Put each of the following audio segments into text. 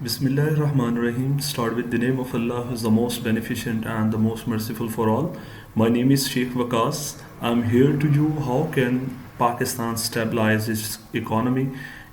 Bismillah ar-Rahman ar-Rahim. Start with the name of Allah, who is the most beneficent and the most merciful for all. My name is Sheikh Waqas. I'm here to you how can Pakistan stabilize its economy.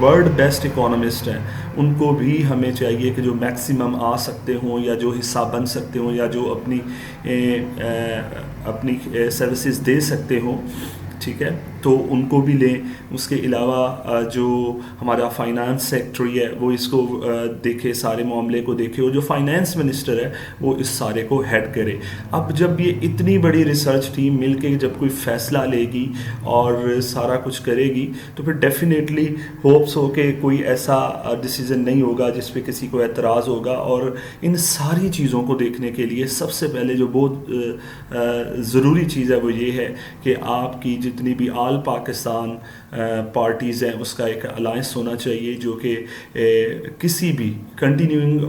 World best economist ہیں، ان کو بھی ہمیں چاہیے کہ جو maximum آ سکتے ہوں یا جو حصہ بن سکتے ہوں یا جو اپنی سروسز دے سکتے ہوں، ٹھیک ہے، تو ان کو بھی لیں۔ اس کے علاوہ جو ہمارا فائنانس سیکٹری ہے وہ اس کو دیکھے، سارے معاملے کو دیکھے، اور جو فائنانس منسٹر ہے وہ اس سارے کو ہیڈ کرے۔ اب جب یہ اتنی بڑی ریسرچ ٹیم مل کے جب کوئی فیصلہ لے گی اور سارا کچھ کرے گی تو پھر ڈیفینیٹلی ہوپس ہو کہ کوئی ایسا ڈیسیژن نہیں ہوگا جس پہ کسی کو اعتراض ہوگا۔ اور ان ساری چیزوں کو دیکھنے کے لیے سب سے پہلے جو بہت ضروری چیز ہے وہ یہ ہے کہ آپ کی جتنی بھی آل پاکستان پارٹیز ہیں اس کا ایک الائنس ہونا چاہیے، جو کہ کسی بھی کنٹینیوئنگ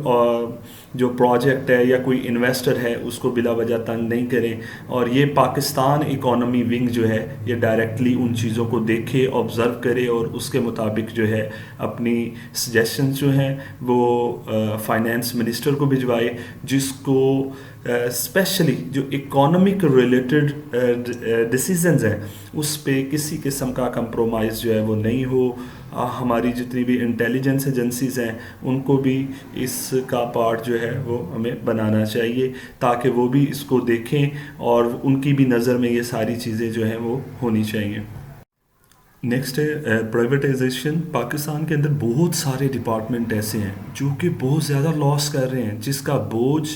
جو پروجیکٹ ہے یا کوئی انویسٹر ہے اس کو بلا وجہ تنگ نہیں کریں۔ اور یہ پاکستان اکانومی ونگ جو ہے یہ ڈائریکٹلی ان چیزوں کو دیکھے، آبزرو کرے اور اس کے مطابق جو ہے اپنی سجیشنز جو ہیں وہ فائنانس منسٹر کو بھجوائے، جس کو اسپیشلی جو اکانومک ریلیٹڈ ڈیسیزنز ہیں اس پہ کسی قسم کا کمپرومائز جو ہے وہ نہیں ہو۔ ہماری جتنی بھی انٹیلیجنس ایجنسیز ہیں ان کو بھی اس کا پارٹ جو ہے وہ ہمیں بنانا چاہیے تاکہ وہ بھی اس کو دیکھیں اور ان کی بھی نظر میں یہ ساری چیزیں جو ہیں وہ ہونی چاہیے۔ نیکسٹ ہے پرائیویٹائزیشن۔ پاکستان کے اندر بہت سارے ڈپارٹمنٹ ایسے ہیں جو کہ بہت زیادہ لاس کر رہے ہیں، جس کا بوجھ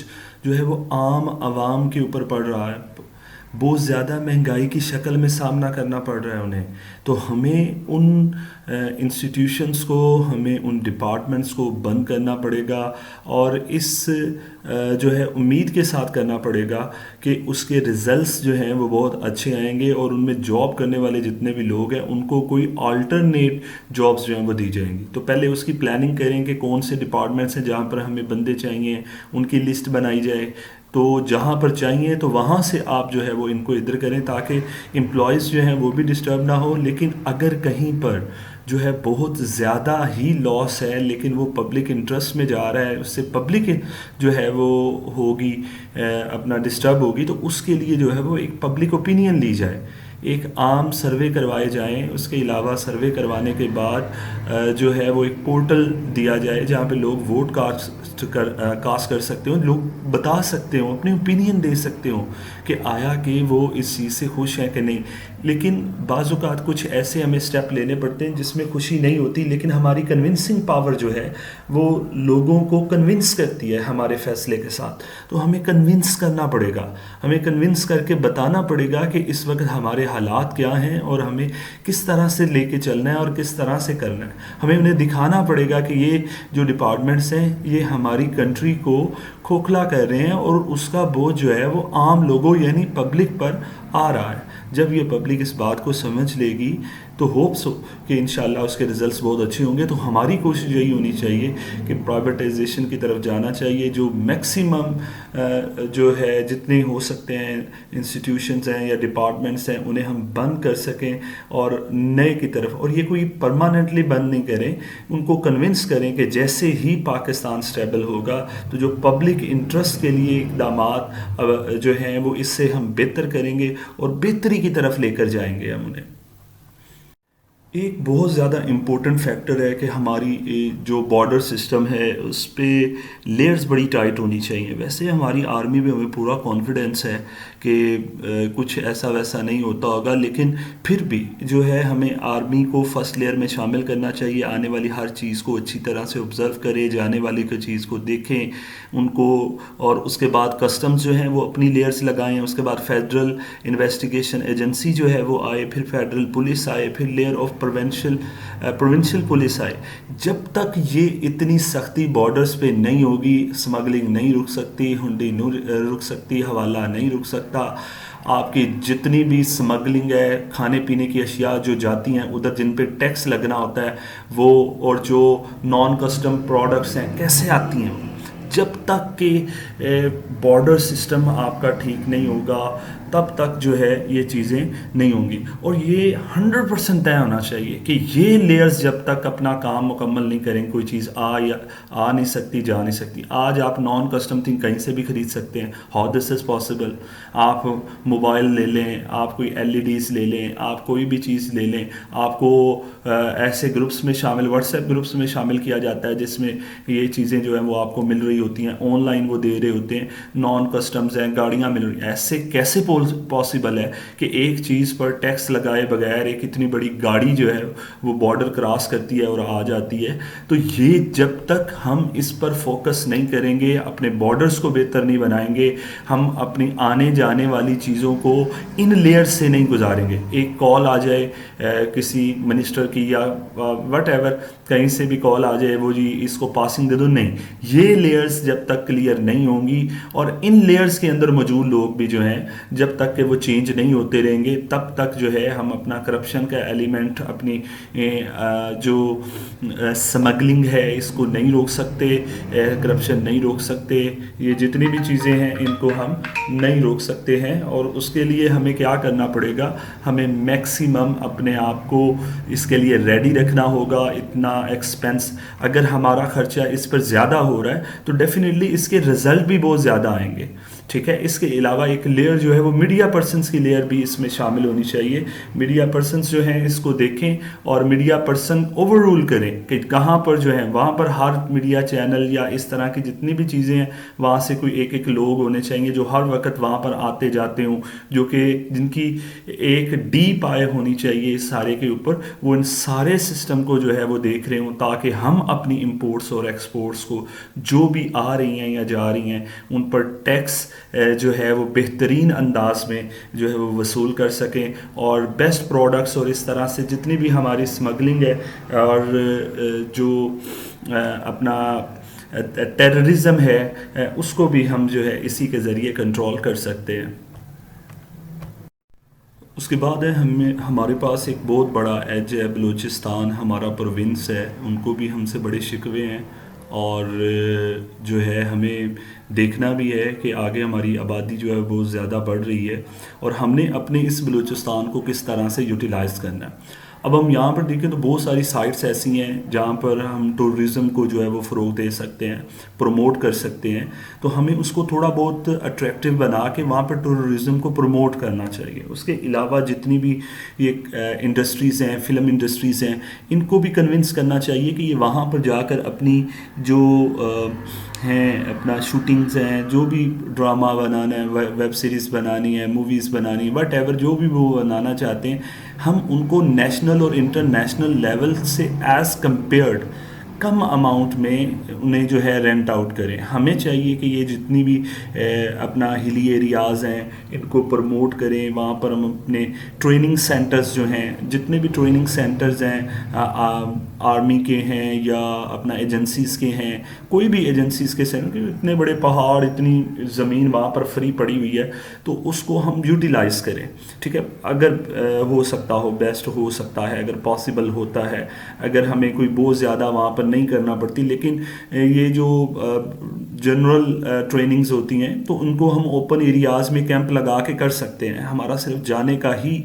جو ہے وہ عام عوام کے اوپر پڑ رہا ہے، بہت زیادہ مہنگائی کی شکل میں سامنا کرنا پڑ رہا ہے انہیں۔ تو ہمیں ان انسٹیٹیوشنز کو، ہمیں ان ڈپارٹمنٹس کو بند کرنا پڑے گا، اور اس جو ہے امید کے ساتھ کرنا پڑے گا کہ اس کے ریزلٹس جو ہیں وہ بہت اچھے آئیں گے، اور ان میں جاب کرنے والے جتنے بھی لوگ ہیں ان کو کوئی آلٹرنیٹ جابس جو ہیں وہ دی جائیں گی۔ تو پہلے اس کی پلاننگ کریں کہ کون سے ڈپارٹمنٹس ہیں جہاں پر ہمیں بندے چاہیے، ان کی لسٹ بنائی جائے، تو جہاں پر چاہیے تو وہاں سے آپ جو ہے وہ ان کو ادھر کریں تاکہ امپلائیز جو ہیں وہ بھی ڈسٹرب نہ ہو۔ لیکن اگر کہیں پر جو ہے بہت زیادہ ہی لاس ہے لیکن وہ پبلک انٹرسٹ میں جا رہا ہے، اس سے پبلک جو ہے وہ ہوگی اپنا ڈسٹرب ہوگی، تو اس کے لیے جو ہے وہ ایک پبلک اوپینین لی جائے، ایک عام سروے کروائے جائیں۔ اس کے علاوہ سروے کروانے کے بعد جو ہے وہ ایک پورٹل دیا جائے جہاں پہ لوگ ووٹ کاسٹ کر سکتے ہوں، لوگ بتا سکتے ہوں، اپنی اوپینین دے سکتے ہوں کہ آیا کہ وہ اس چیز سے خوش ہیں کہ نہیں۔ لیکن بعض اوقات کچھ ایسے ہمیں سٹیپ لینے پڑتے ہیں جس میں خوشی نہیں ہوتی، لیکن ہماری کنونسنگ پاور جو ہے وہ لوگوں کو کنونس کرتی ہے ہمارے فیصلے کے ساتھ۔ تو ہمیں کنونس کرنا پڑے گا، ہمیں کنونس کر کے بتانا پڑے گا کہ اس وقت ہمارے حالات کیا ہیں اور ہمیں کس طرح سے لے کے چلنا ہے اور کس طرح سے کرنا ہے۔ ہمیں انہیں دکھانا پڑے گا کہ یہ جو ڈپارٹمنٹس ہیں یہ ہماری کنٹری کو کھوکھلا کر رہے ہیں اور اس کا بوجھ جو ہے وہ عام لوگوں یعنی پبلک پر آ رہا ہے۔ جب یہ پبلک اس بات کو سمجھ لے گی تو ہوپس ہو کہ انشاءاللہ اس کے ریزلٹس بہت اچھے ہوں گے۔ تو ہماری کوشش یہی ہونی چاہیے کہ پرائیویٹائزیشن کی طرف جانا چاہیے، جو میکسیمم جو ہے جتنے ہو سکتے ہیں انسٹیٹیوشنز ہیں یا ڈپارٹمنٹس ہیں انہیں ہم بند کر سکیں اور نئے کی طرف، اور یہ کوئی پرماننٹلی بند نہیں کریں، ان کو کنونس کریں کہ جیسے ہی پاکستان سٹیبل ہوگا تو جو پبلک انٹرسٹ کے لیے اقدامات جو ہیں وہ اس سے ہم بہتر کریں گے اور بہتری کی طرف لے کر جائیں گے ہم انہیں۔ ایک بہت زیادہ امپورٹنٹ فیکٹر ہے کہ ہماری جو بارڈر سسٹم ہے اس پہ لیئرز بڑی ٹائٹ ہونی چاہیے۔ ویسے ہماری آرمی میں ہمیں پورا کانفیڈنس ہے کہ کچھ ایسا ویسا نہیں ہوتا ہوگا، لیکن پھر بھی جو ہے ہمیں آرمی کو فرسٹ لیئر میں شامل کرنا چاہیے، آنے والی ہر چیز کو اچھی طرح سے آبزرو کرے، جانے والی چیز کو دیکھیں ان کو، اور اس کے بعد کسٹمز جو ہیں وہ اپنی لیئرز لگائیں، اس کے بعد فیڈرل انویسٹیگیشن ایجنسی جو ہے وہ آئے، پھر فیڈرل پولیس آئے، پھر لیئر آف پروونشل پولیس آئے۔ جب تک یہ اتنی سختی بارڈرز پہ نہیں ہوگی، اسمگلنگ نہیں رک سکتی، ہنڈی نہیں رک سکتی، حوالہ نہیں رک سکتا۔ آپ کی جتنی بھی اسمگلنگ ہے، کھانے پینے کی اشیاء جو جاتی ہیں ادھر جن پہ ٹیکس لگنا ہوتا ہے وہ، اور جو نان کسٹم پروڈکٹس ہیں کیسے آتی ہیں، جب تک کہ بارڈر سسٹم آپ کا ٹھیک نہیں ہوگا تب تک جو ہے یہ چیزیں نہیں ہوں گی. اور یہ 100% طے ہونا چاہیے کہ یہ لیئرز جب تک اپنا کام مکمل نہیں کریں کوئی چیز آ نہیں سکتی جا نہیں سکتی. آج آپ نان کسٹم تھنگ کہیں سے بھی خرید سکتے ہیں. How this is possible? آپ موبائل لے لیں, آپ کوئی LEDs لے لیں, آپ کوئی بھی چیز لے لیں, آپ کو ایسے گروپس میں شامل, واٹس ایپ گروپس میں شامل کیا جاتا ہے جس میں یہ چیزیں جو ہیں وہ آپ کو مل رہی ہوتی ہیں, آن لائن وہ دے رہے ہوتے ہیں, نان کسٹمز ہیں, گاڑیاں مل رہی ہیں. ایسے کیسے پاسبل ہے کہ ایک چیز پر ٹیکس لگائے بغیر ایک اتنی بڑی گاڑی جو ہے وہ بارڈر کراس کرتی ہے اور آ جاتی ہے؟ تو یہ جب تک ہم اس پر فوکس نہیں کریں گے, اپنے بارڈرز کو بہتر نہیں بنائیں گے, ہم اپنی آنے جانے والی چیزوں کو ان لیئر سے نہیں گزاریں گے. ایک کال آ جائے کسی منسٹر کی یا وٹ ایور, کہیں سے بھی کال آ جائے, وہ جی اس کو پاسنگ دے دو, نہیں. یہ لیئرز جب تک کلیئر نہیں ہوں گی اور ان لیئرز کے اندر موجود لوگ بھی جو ہیں جب تک کہ وہ چینج نہیں ہوتے رہیں گے, تب تک جو ہے ہم اپنا کرپشن کا ایلیمنٹ, اپنی جو سمگلنگ ہے اس کو نہیں روک سکتے, کرپشن نہیں روک سکتے. یہ جتنی بھی چیزیں ہیں ان کو ہم نہیں روک سکتے ہیں. اور اس کے لیے ہمیں کیا کرنا پڑے گا؟ ہمیں میکسیمم اپنے آپ کو اس کے لیے ریڈی رکھنا ہوگا. اتنا ایکسپینس اگر ہمارا خرچہ اس پر زیادہ ہو رہا ہے تو ڈیفینیٹلی اس کے رزلٹ بھی بہت زیادہ آئیں گے. ٹھیک ہے. اس کے علاوہ ایک لیئر جو ہے وہ میڈیا پرسنس کی لیئر بھی اس میں شامل ہونی چاہیے. میڈیا پرسنس جو ہیں اس کو دیکھیں اور میڈیا پرسن اوور رول کریں کہ کہاں پر جو ہے وہاں پر ہر میڈیا چینل یا اس طرح کی جتنی بھی چیزیں ہیں وہاں سے کوئی ایک لوگ ہونے چاہیے جو ہر وقت وہاں پر آتے جاتے ہوں, جو کہ جن کی ایک ڈیپ آئے ہونی چاہیے اس سارے کے اوپر, وہ ان سارے سسٹم کو جو ہے وہ دیکھ رہے ہوں تاکہ ہم اپنی امپورٹس اور ایکسپورٹس کو جو بھی آ رہی ہیں یا جا رہی ہیں ان پر ٹیکس جو ہے وہ بہترین انداز میں جو ہے وہ وصول کر سکیں, اور بیسٹ پروڈکٹس اور اس طرح سے جتنی بھی ہماری اسمگلنگ ہے اور جو اپنا ٹیررزم ہے اس کو بھی ہم جو ہے اسی کے ذریعے کنٹرول کر سکتے ہیں. اس کے بعد ہے ہمارے پاس ایک بہت بڑا ایج ہے, بلوچستان ہمارا پروونس ہے, ان کو بھی ہم سے بڑے شکوے ہیں, اور جو ہے ہمیں دیکھنا بھی ہے کہ آگے ہماری آبادی جو ہے بہت زیادہ بڑھ رہی ہے اور ہم نے اپنے اس بلوچستان کو کس طرح سے یوٹیلائز کرنا ہے. اب ہم یہاں پر دیکھیں تو بہت ساری سائٹس ایسی ہیں جہاں پر ہم ٹورزم کو جو ہے وہ فروغ دے سکتے ہیں, پروموٹ کر سکتے ہیں. تو ہمیں اس کو تھوڑا بہت اٹریکٹیو بنا کے وہاں پر ٹورزم کو پروموٹ کرنا چاہیے. اس کے علاوہ جتنی بھی یہ انڈسٹریز ہیں, فلم انڈسٹریز ہیں, ان کو بھی کنونس کرنا چاہیے کہ یہ وہاں پر جا کر اپنی جو ہیں اپنا شوٹنگز ہیں, جو بھی ڈرامہ بنانا ہے, ویب سیریز بنانی ہے, موویز بنانی ہے, وٹ ایور جو بھی وہ بنانا چاہتے ہیں, ہم ان کو نیشنل اور انٹرنیشنل لیول سے ایز کمپیئرڈ کم اماؤنٹ میں انہیں جو ہے رینٹ آؤٹ کریں. ہمیں چاہیے کہ یہ جتنی بھی اپنا ہلی ایریاز ہیں ان کو پروموٹ کریں. وہاں پر ہم اپنے ٹریننگ سینٹرز جو ہیں, جتنے بھی ٹریننگ سینٹرز ہیں آرمی کے ہیں یا اپنا ایجنسیز کے ہیں, کوئی بھی ایجنسیز کے سینٹر, اتنے بڑے پہاڑ, اتنی زمین وہاں پر فری پڑی ہوئی ہے, تو اس کو ہم یوٹیلائز کریں. ٹھیک ہے. اگر ہو سکتا ہو, بیسٹ ہو سکتا ہے, اگر پاسبل ہوتا ہے, اگر ہمیں کوئی بہت زیادہ وہاں پر نہیں کرنا پڑتی, لیکن یہ جو جنرل ٹریننگز ہوتی ہیں تو ان کو ہم اوپن ایریاز میں کیمپ لگا کے کر سکتے ہیں. ہمارا صرف جانے کا ہی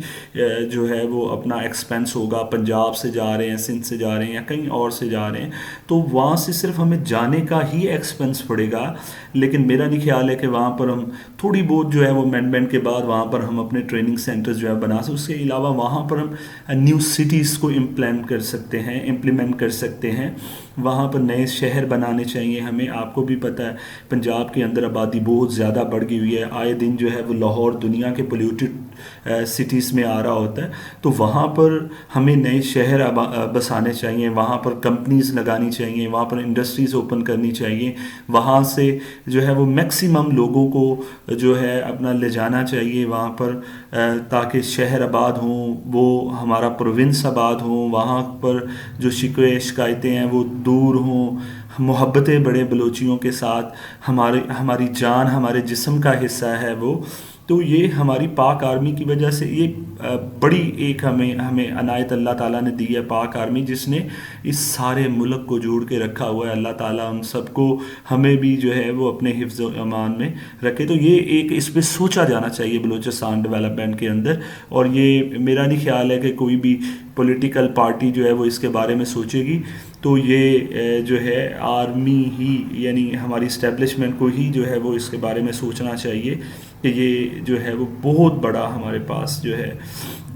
جو ہے وہ اپنا ایکسپینس ہوگا. پنجاب سے جا رہے ہیں, سندھ سے جا رہے ہیں یا کہیں اور سے جا رہے ہیں, تو وہاں سے صرف ہمیں جانے کا ہی ایکسپینس پڑے گا. لیکن میرا نہیں خیال ہے کہ وہاں پر ہم تھوڑی بہت جو ہے وہ امینڈمنٹ کے بعد وہاں پر ہم اپنے ٹریننگ سینٹرز جو ہے بنا سکتے. اس کے علاوہ وہاں پر ہم نیو سٹیز کو امپلانٹ کر سکتے ہیں, امپلیمنٹ کر سکتے ہیں. وہاں پر نئے شہر بنانے چاہیے ہمیں. آپ کو بھی پتہ ہے پنجاب کے اندر آبادی بہت زیادہ بڑھ گئی ہوئی ہے. آئے دن جو ہے وہ لاہور دنیا کے پولیوٹڈ سٹیز میں آ رہا ہوتا ہے, تو وہاں پر ہمیں نئے شہر بسانے چاہیے, وہاں پر کمپنیز لگانی چاہیے, وہاں پر انڈسٹریز اوپن کرنی چاہیے. وہاں سے جو ہے وہ میکسیمم لوگوں کو جو ہے اپنا لے جانا چاہیے وہاں پر, تاکہ شہر آباد ہوں, وہ ہمارا پروونس آباد ہوں, وہاں پر جو شکوے شکایتیں ہیں وہ دور ہوں, محبتیں بڑے بلوچیوں کے ساتھ. ہماری جان ہمارے جسم کا حصہ ہے وہ, تو یہ ہماری پاک آرمی کی وجہ سے یہ بڑی ایک ہمیں عنایت اللہ تعالیٰ نے دی ہے، پاک آرمی جس نے اس سارے ملک کو جوڑ کے رکھا ہوا ہے۔ اللہ تعالیٰ ہم سب کو، ہمیں بھی جو ہے وہ اپنے حفظ و امان میں رکھے۔ تو یہ ایک اس پہ سوچا جانا چاہیے بلوچستان ڈیولپمنٹ کے اندر، اور یہ میرا نہیں خیال ہے کہ کوئی بھی پولیٹیکل پارٹی جو ہے وہ اس کے بارے میں سوچے گی۔ تو یہ جو ہے آرمی ہی، یعنی ہماری اسٹیبلشمنٹ کو ہی جو ہے وہ اس کے بارے میں سوچنا چاہیے کہ یہ جو ہے وہ بہت بڑا ہمارے پاس جو ہے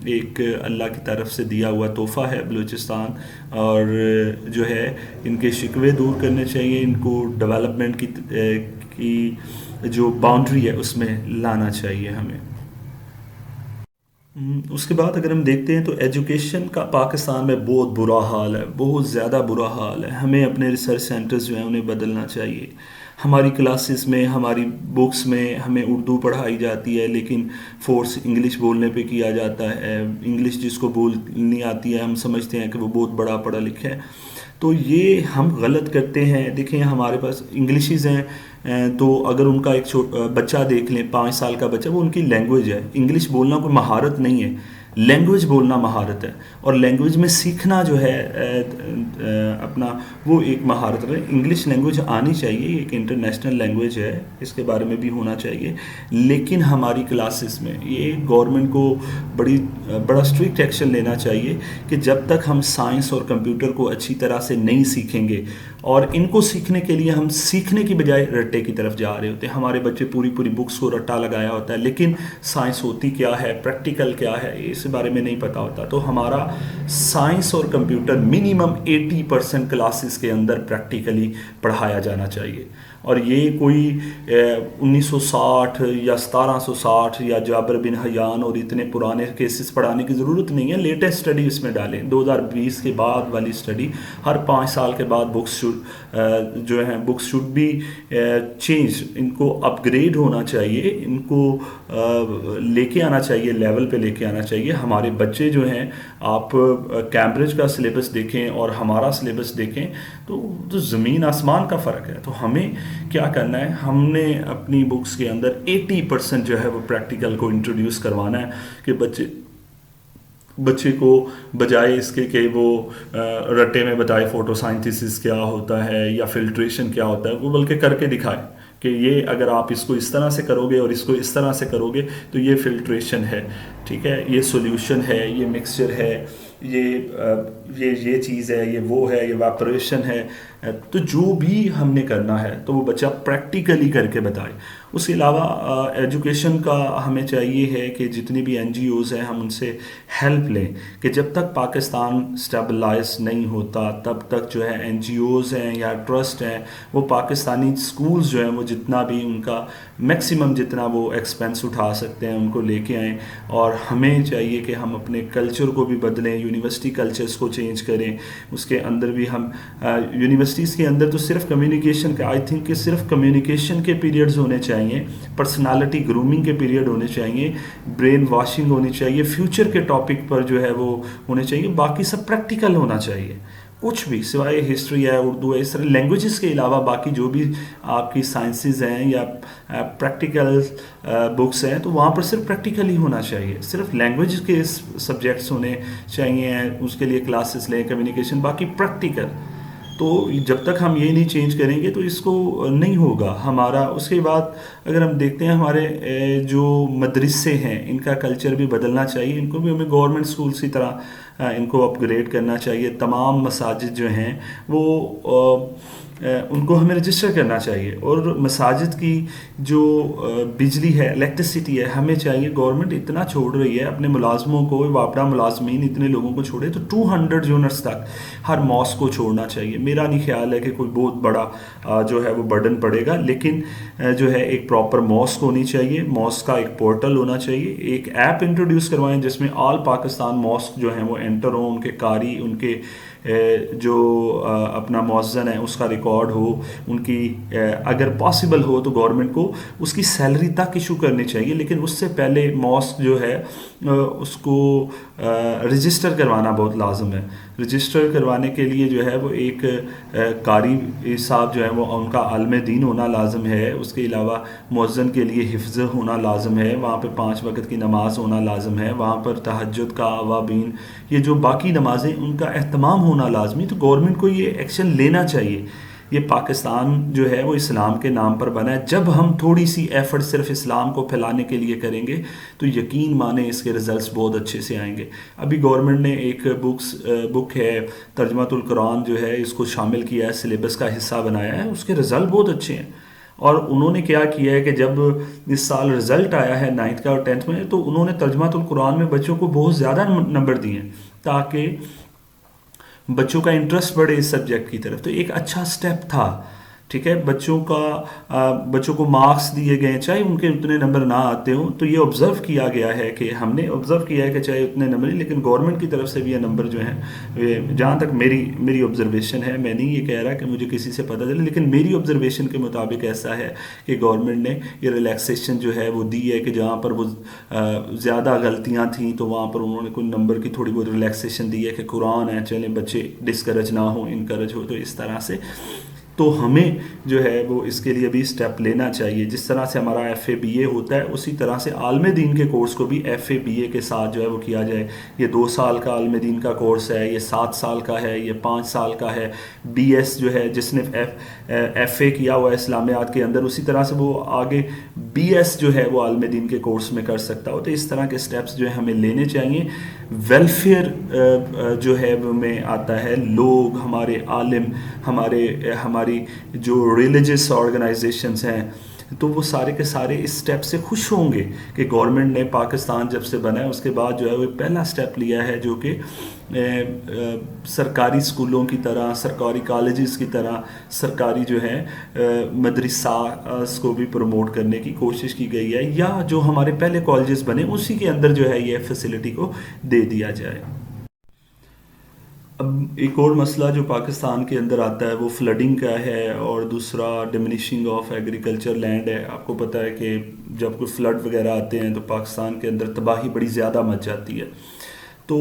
ایک اللہ کی طرف سے دیا ہوا تحفہ ہے بلوچستان، اور جو ہے ان کے شکوے دور کرنے چاہیے، ان کو ڈیولپمنٹ کی جو باؤنڈری ہے اس میں لانا چاہیے ہمیں۔ اس کے بعد اگر ہم دیکھتے ہیں تو ایجوکیشن کا پاکستان میں بہت برا حال ہے، بہت زیادہ برا حال ہے۔ ہمیں اپنے ریسرچ سینٹرز جو ہیں انہیں بدلنا چاہیے۔ ہماری کلاسز میں، ہماری بکس میں ہمیں اردو پڑھائی جاتی ہے، لیکن فورس انگلش بولنے پہ کیا جاتا ہے۔ انگلش جس کو بولنی آتی ہے ہم سمجھتے ہیں کہ وہ بہت بڑا پڑھا لکھا ہے، تو یہ ہم غلط کرتے ہیں۔ دیکھیں ہمارے پاس انگلشز ہیں، تو اگر ان کا ایک بچہ دیکھ لیں، 5 سال کا بچہ، وہ ان کی لینگویج ہے۔ انگلش بولنا کوئی مہارت نہیں ہے، لینگویج بولنا مہارت ہے، اور لینگویج میں سیکھنا جو ہے اپنا وہ ایک مہارت ہے۔ انگلش لینگویج آنی چاہیے، ایک انٹرنیشنل لینگویج ہے، اس کے بارے میں بھی ہونا چاہیے، لیکن ہماری کلاسز میں یہ گورنمنٹ کو بڑا اسٹرکٹ ایکشن لینا چاہیے کہ جب تک ہم سائنس اور کمپیوٹر کو اچھی طرح سے نہیں سیکھیں گے، اور ان کو سیکھنے کے لیے ہم سیکھنے کی بجائے رٹے کی طرف جا رہے ہوتے ہیں۔ ہمارے بچے پوری بکس کو رٹا لگایا ہوتا ہے، لیکن سائنس ہوتی کیا ہے، پریکٹیکل کیا ہے، اس بارے میں نہیں پتہ ہوتا۔ تو ہمارا سائنس اور کمپیوٹر منیمم 80% کلاسز کے اندر پریکٹیکلی پڑھایا جانا چاہیے، اور یہ کوئی 1960 یا 1760 یا جابر بن حیان اور اتنے پرانے کیسز پڑھانے کی ضرورت نہیں ہے۔ لیٹسٹ اسٹڈی اس میں ڈالیں، 2020 کے بعد والی اسٹڈی، ہر 5 سال کے بعد بکس شوڈ بی چینج، ان کو اپ گریڈ ہونا چاہیے، ان کو لے کے آنا چاہیے، لیول پہ لے کے آنا چاہیے۔ ہمارے بچے جو ہیں، آپ کیمبرج کا سلیبس دیکھیں اور ہمارا سلیبس دیکھیں تو زمین آسمان کا فرق ہے۔ تو ہمیں کیا کرنا ہے، ہم نے اپنی بکس کے اندر 80% جو ہے وہ پریکٹیکل کو انٹروڈیوس کروانا ہے، کہ بچے کو بجائے اس کے کہ وہ رٹے میں بتائے فوٹو سائنتھسس کیا ہوتا ہے یا فلٹریشن کیا ہوتا ہے، وہ بلکہ کر کے دکھائے کہ یہ اگر آپ اس کو اس طرح سے کرو گے اور اس کو اس طرح سے کرو گے تو یہ فلٹریشن ہے، ٹھیک ہے، یہ سولوشن ہے، یہ مکسچر ہے، یہ چیز ہے، یہ وہ ہے، یہ ویپوریشن ہے۔ تو جو بھی ہم نے کرنا ہے تو وہ بچہ پریکٹیکلی کر کے بتائے۔ اس کے علاوہ ایجوکیشن کا ہمیں چاہیے ہے کہ جتنی بھی این جی اوز ہیں ہم ان سے ہیلپ لیں، کہ جب تک پاکستان اسٹیبلائز نہیں ہوتا تب تک جو ہے این جی اوز ہیں یا ٹرسٹ ہیں وہ پاکستانی اسکولز جو ہیں وہ جتنا بھی ان کا میکسیمم جتنا وہ ایکسپینس اٹھا سکتے ہیں ان کو لے کے آئیں۔ اور ہمیں چاہیے کہ ہم اپنے کلچر کو بھی بدلیں، یونیورسٹی کلچرز کو چینج کریں۔ اس کے اندر بھی ہم یونیورسٹیز کے اندر تو صرف کمیونیکیشن کا، آئی تھنک کہ صرف کمیونیکیشن کے پیریڈز ہونے چاہیے، پرسنالٹی گرومنگ کے پیریڈ ہونے چاہیے، برین واشنگ ہونی چاہیے، فیوچر کے ٹاپک پر جو ہے وہ ہونے چاہیے، باقی سب پریکٹیکل ہونا چاہیے۔ کچھ بھی سوائے ہسٹری ہے، اردو ہے، اس طرح لینگویجز کے علاوہ باقی جو بھی آپ کی سائنسز ہیں یا پریکٹیکل بکس ہیں تو وہاں پر صرف پریکٹیکل ہی ہونا چاہیے، صرف لینگویج کے سبجیکٹس ہونے چاہیے، اس کے لیے کلاسز لیں کمیونیکیشن، باقی پریکٹیکل۔ تو جب تک ہم یہ نہیں چینج کریں گے تو اس کو نہیں ہوگا ہمارا۔ اس کے بعد اگر ہم دیکھتے ہیں ہمارے جو مدرسے ہیں ان کا کلچر بھی بدلنا چاہیے، ان کو بھی ہمیں گورنمنٹ اسکولس کی طرح ان کو اپ گریڈ کرنا چاہیے۔ تمام مساجد جو ہیں وہ ان کو ہمیں رجسٹر کرنا چاہیے، اور مساجد کی جو بجلی ہے، الیکٹریسٹی ہے، ہمیں چاہیے، گورنمنٹ اتنا چھوڑ رہی ہے اپنے ملازموں کو، واپڈا ملازمین اتنے لوگوں کو چھوڑے، تو 200 یونٹس تک ہر ماسک کو چھوڑنا چاہیے۔ میرا نہیں خیال ہے کہ کوئی بہت بڑا جو ہے وہ برڈن پڑے گا، لیکن جو ہے ایک پراپر ماسک ہونی چاہیے، ماسک کا ایک پورٹل ہونا چاہیے، ایک ایپ انٹروڈیوس کروائیں جس میں آل پاکستان ماسک جو ہیں وہ انٹر ہوں، ان کے قاری، ان کے جو اپنا مؤذن ہے اس کا ریکارڈ ہو، ان کی اگر پاسبل ہو تو گورنمنٹ کو اس کی سیلری تک ایشو کرنی چاہیے، لیکن اس سے پہلے ماسک جو ہے اس کو رجسٹر کروانا بہت لازم ہے۔ رجسٹر کروانے کے لیے جو ہے وہ ایک قاری صاحب جو ہے وہ ان کا عالم دین ہونا لازم ہے، اس کے علاوہ مؤذن کے لیے حفظ ہونا لازم ہے، وہاں پہ 5 وقت کی نماز ہونا لازم ہے، وہاں پر تہجد کا اوابین، یہ جو باقی نمازیں ان کا اہتمام ہونا لازمی. تو گورنمنٹ کو یہ ایکشن لینا چاہیے. یہ پاکستان جو ہے وہ اسلام کے نام پر بنا ہے. جب ہم تھوڑی سی ایفرٹ صرف اسلام کو پھیلانے کے لیے کریں گے تو یقین مانیں اس کے رزلٹس بہت اچھے سے آئیں گے. ابھی گورنمنٹ نے ایک بک ہے ترجمۃ القرآن جو ہے اس کو شامل کیا ہے، سلیبس کا حصہ بنایا ہے، اس کے رزلٹ بہت اچھے ہیں. اور انہوں نے کیا کیا ہے کہ جب اس سال رزلٹ آیا ہے 9th کا اور 10th میں، تو انہوں نے ترجمۃ القرآن میں بچوں کو بہت زیادہ نمبر دیے ہیں تاکہ بچوں کا انٹرسٹ بڑھے اس سبجیکٹ کی طرف. تو ایک اچھا سٹیپ تھا. ٹھیک ہے، بچوں کو مارکس دیے گئے چاہے ان کے اتنے نمبر نہ آتے ہوں. تو یہ آبزرو کیا گیا ہے کہ ہم نے آبزرو کیا ہے کہ چاہے اتنے نمبر نہیں، لیکن گورنمنٹ کی طرف سے بھی یہ نمبر جو ہیں، جہاں تک میری آبزرویشن ہے، میں نہیں یہ کہہ رہا کہ مجھے کسی سے پتہ چلے، لیکن میری آبزرویشن کے مطابق ایسا ہے کہ گورنمنٹ نے یہ ریلیکسیشن جو ہے وہ دی ہے کہ جہاں پر وہ زیادہ غلطیاں تھیں تو وہاں پر انہوں نے کوئی نمبر کی تھوڑی بہت ریلیکسیشن دی ہے کہ قرآن ہے، چلیں بچے ڈسکریج نہ ہوں، انکریج ہو. تو اس طرح سے تو ہمیں جو ہے وہ اس کے لیے بھی سٹیپ لینا چاہیے. جس طرح سے ہمارا FA BA ہوتا ہے اسی طرح سے عالم دین کے کورس کو بھی FA BA کے ساتھ جو ہے وہ کیا جائے. یہ 2 سال کا عالم دین کا کورس ہے، یہ 7 سال کا ہے، یہ 5 سال کا ہے. BS جو ہے جس نے FA کیا ہوا ہے اسلامیات کے اندر، اسی طرح سے وہ آگے BS جو ہے وہ عالم دین کے کورس میں کر سکتا ہو. تو اس طرح کے سٹیپس جو ہے ہمیں لینے چاہیے. ویلفیئر جو ہے وہ میں آتا ہے، لوگ ہمارے عالم، ہماری جو ریلیجس آرگنائزیشنز ہیں، تو وہ سارے کے سارے اس سٹیپ سے خوش ہوں گے کہ گورنمنٹ نے پاکستان جب سے بنا ہے اس کے بعد جو ہے وہ پہلا سٹیپ لیا ہے، جو کہ سرکاری اسکولوں کی طرح، سرکاری کالجز کی طرح سرکاری جو ہے مدرسہ کو بھی پروموٹ کرنے کی کوشش کی گئی ہے، یا جو ہمارے پہلے کالجز بنے اسی کے اندر جو ہے یہ فیسلٹی کو دے دیا جائے. اب ایک اور مسئلہ جو پاکستان کے اندر آتا ہے وہ فلڈنگ کا ہے، اور دوسرا ڈیمنیشنگ آف ایگریکلچر لینڈ ہے. آپ کو پتہ ہے کہ جب کوئی فلڈ وغیرہ آتے ہیں تو پاکستان کے اندر تباہی بڑی زیادہ مچ جاتی ہے. تو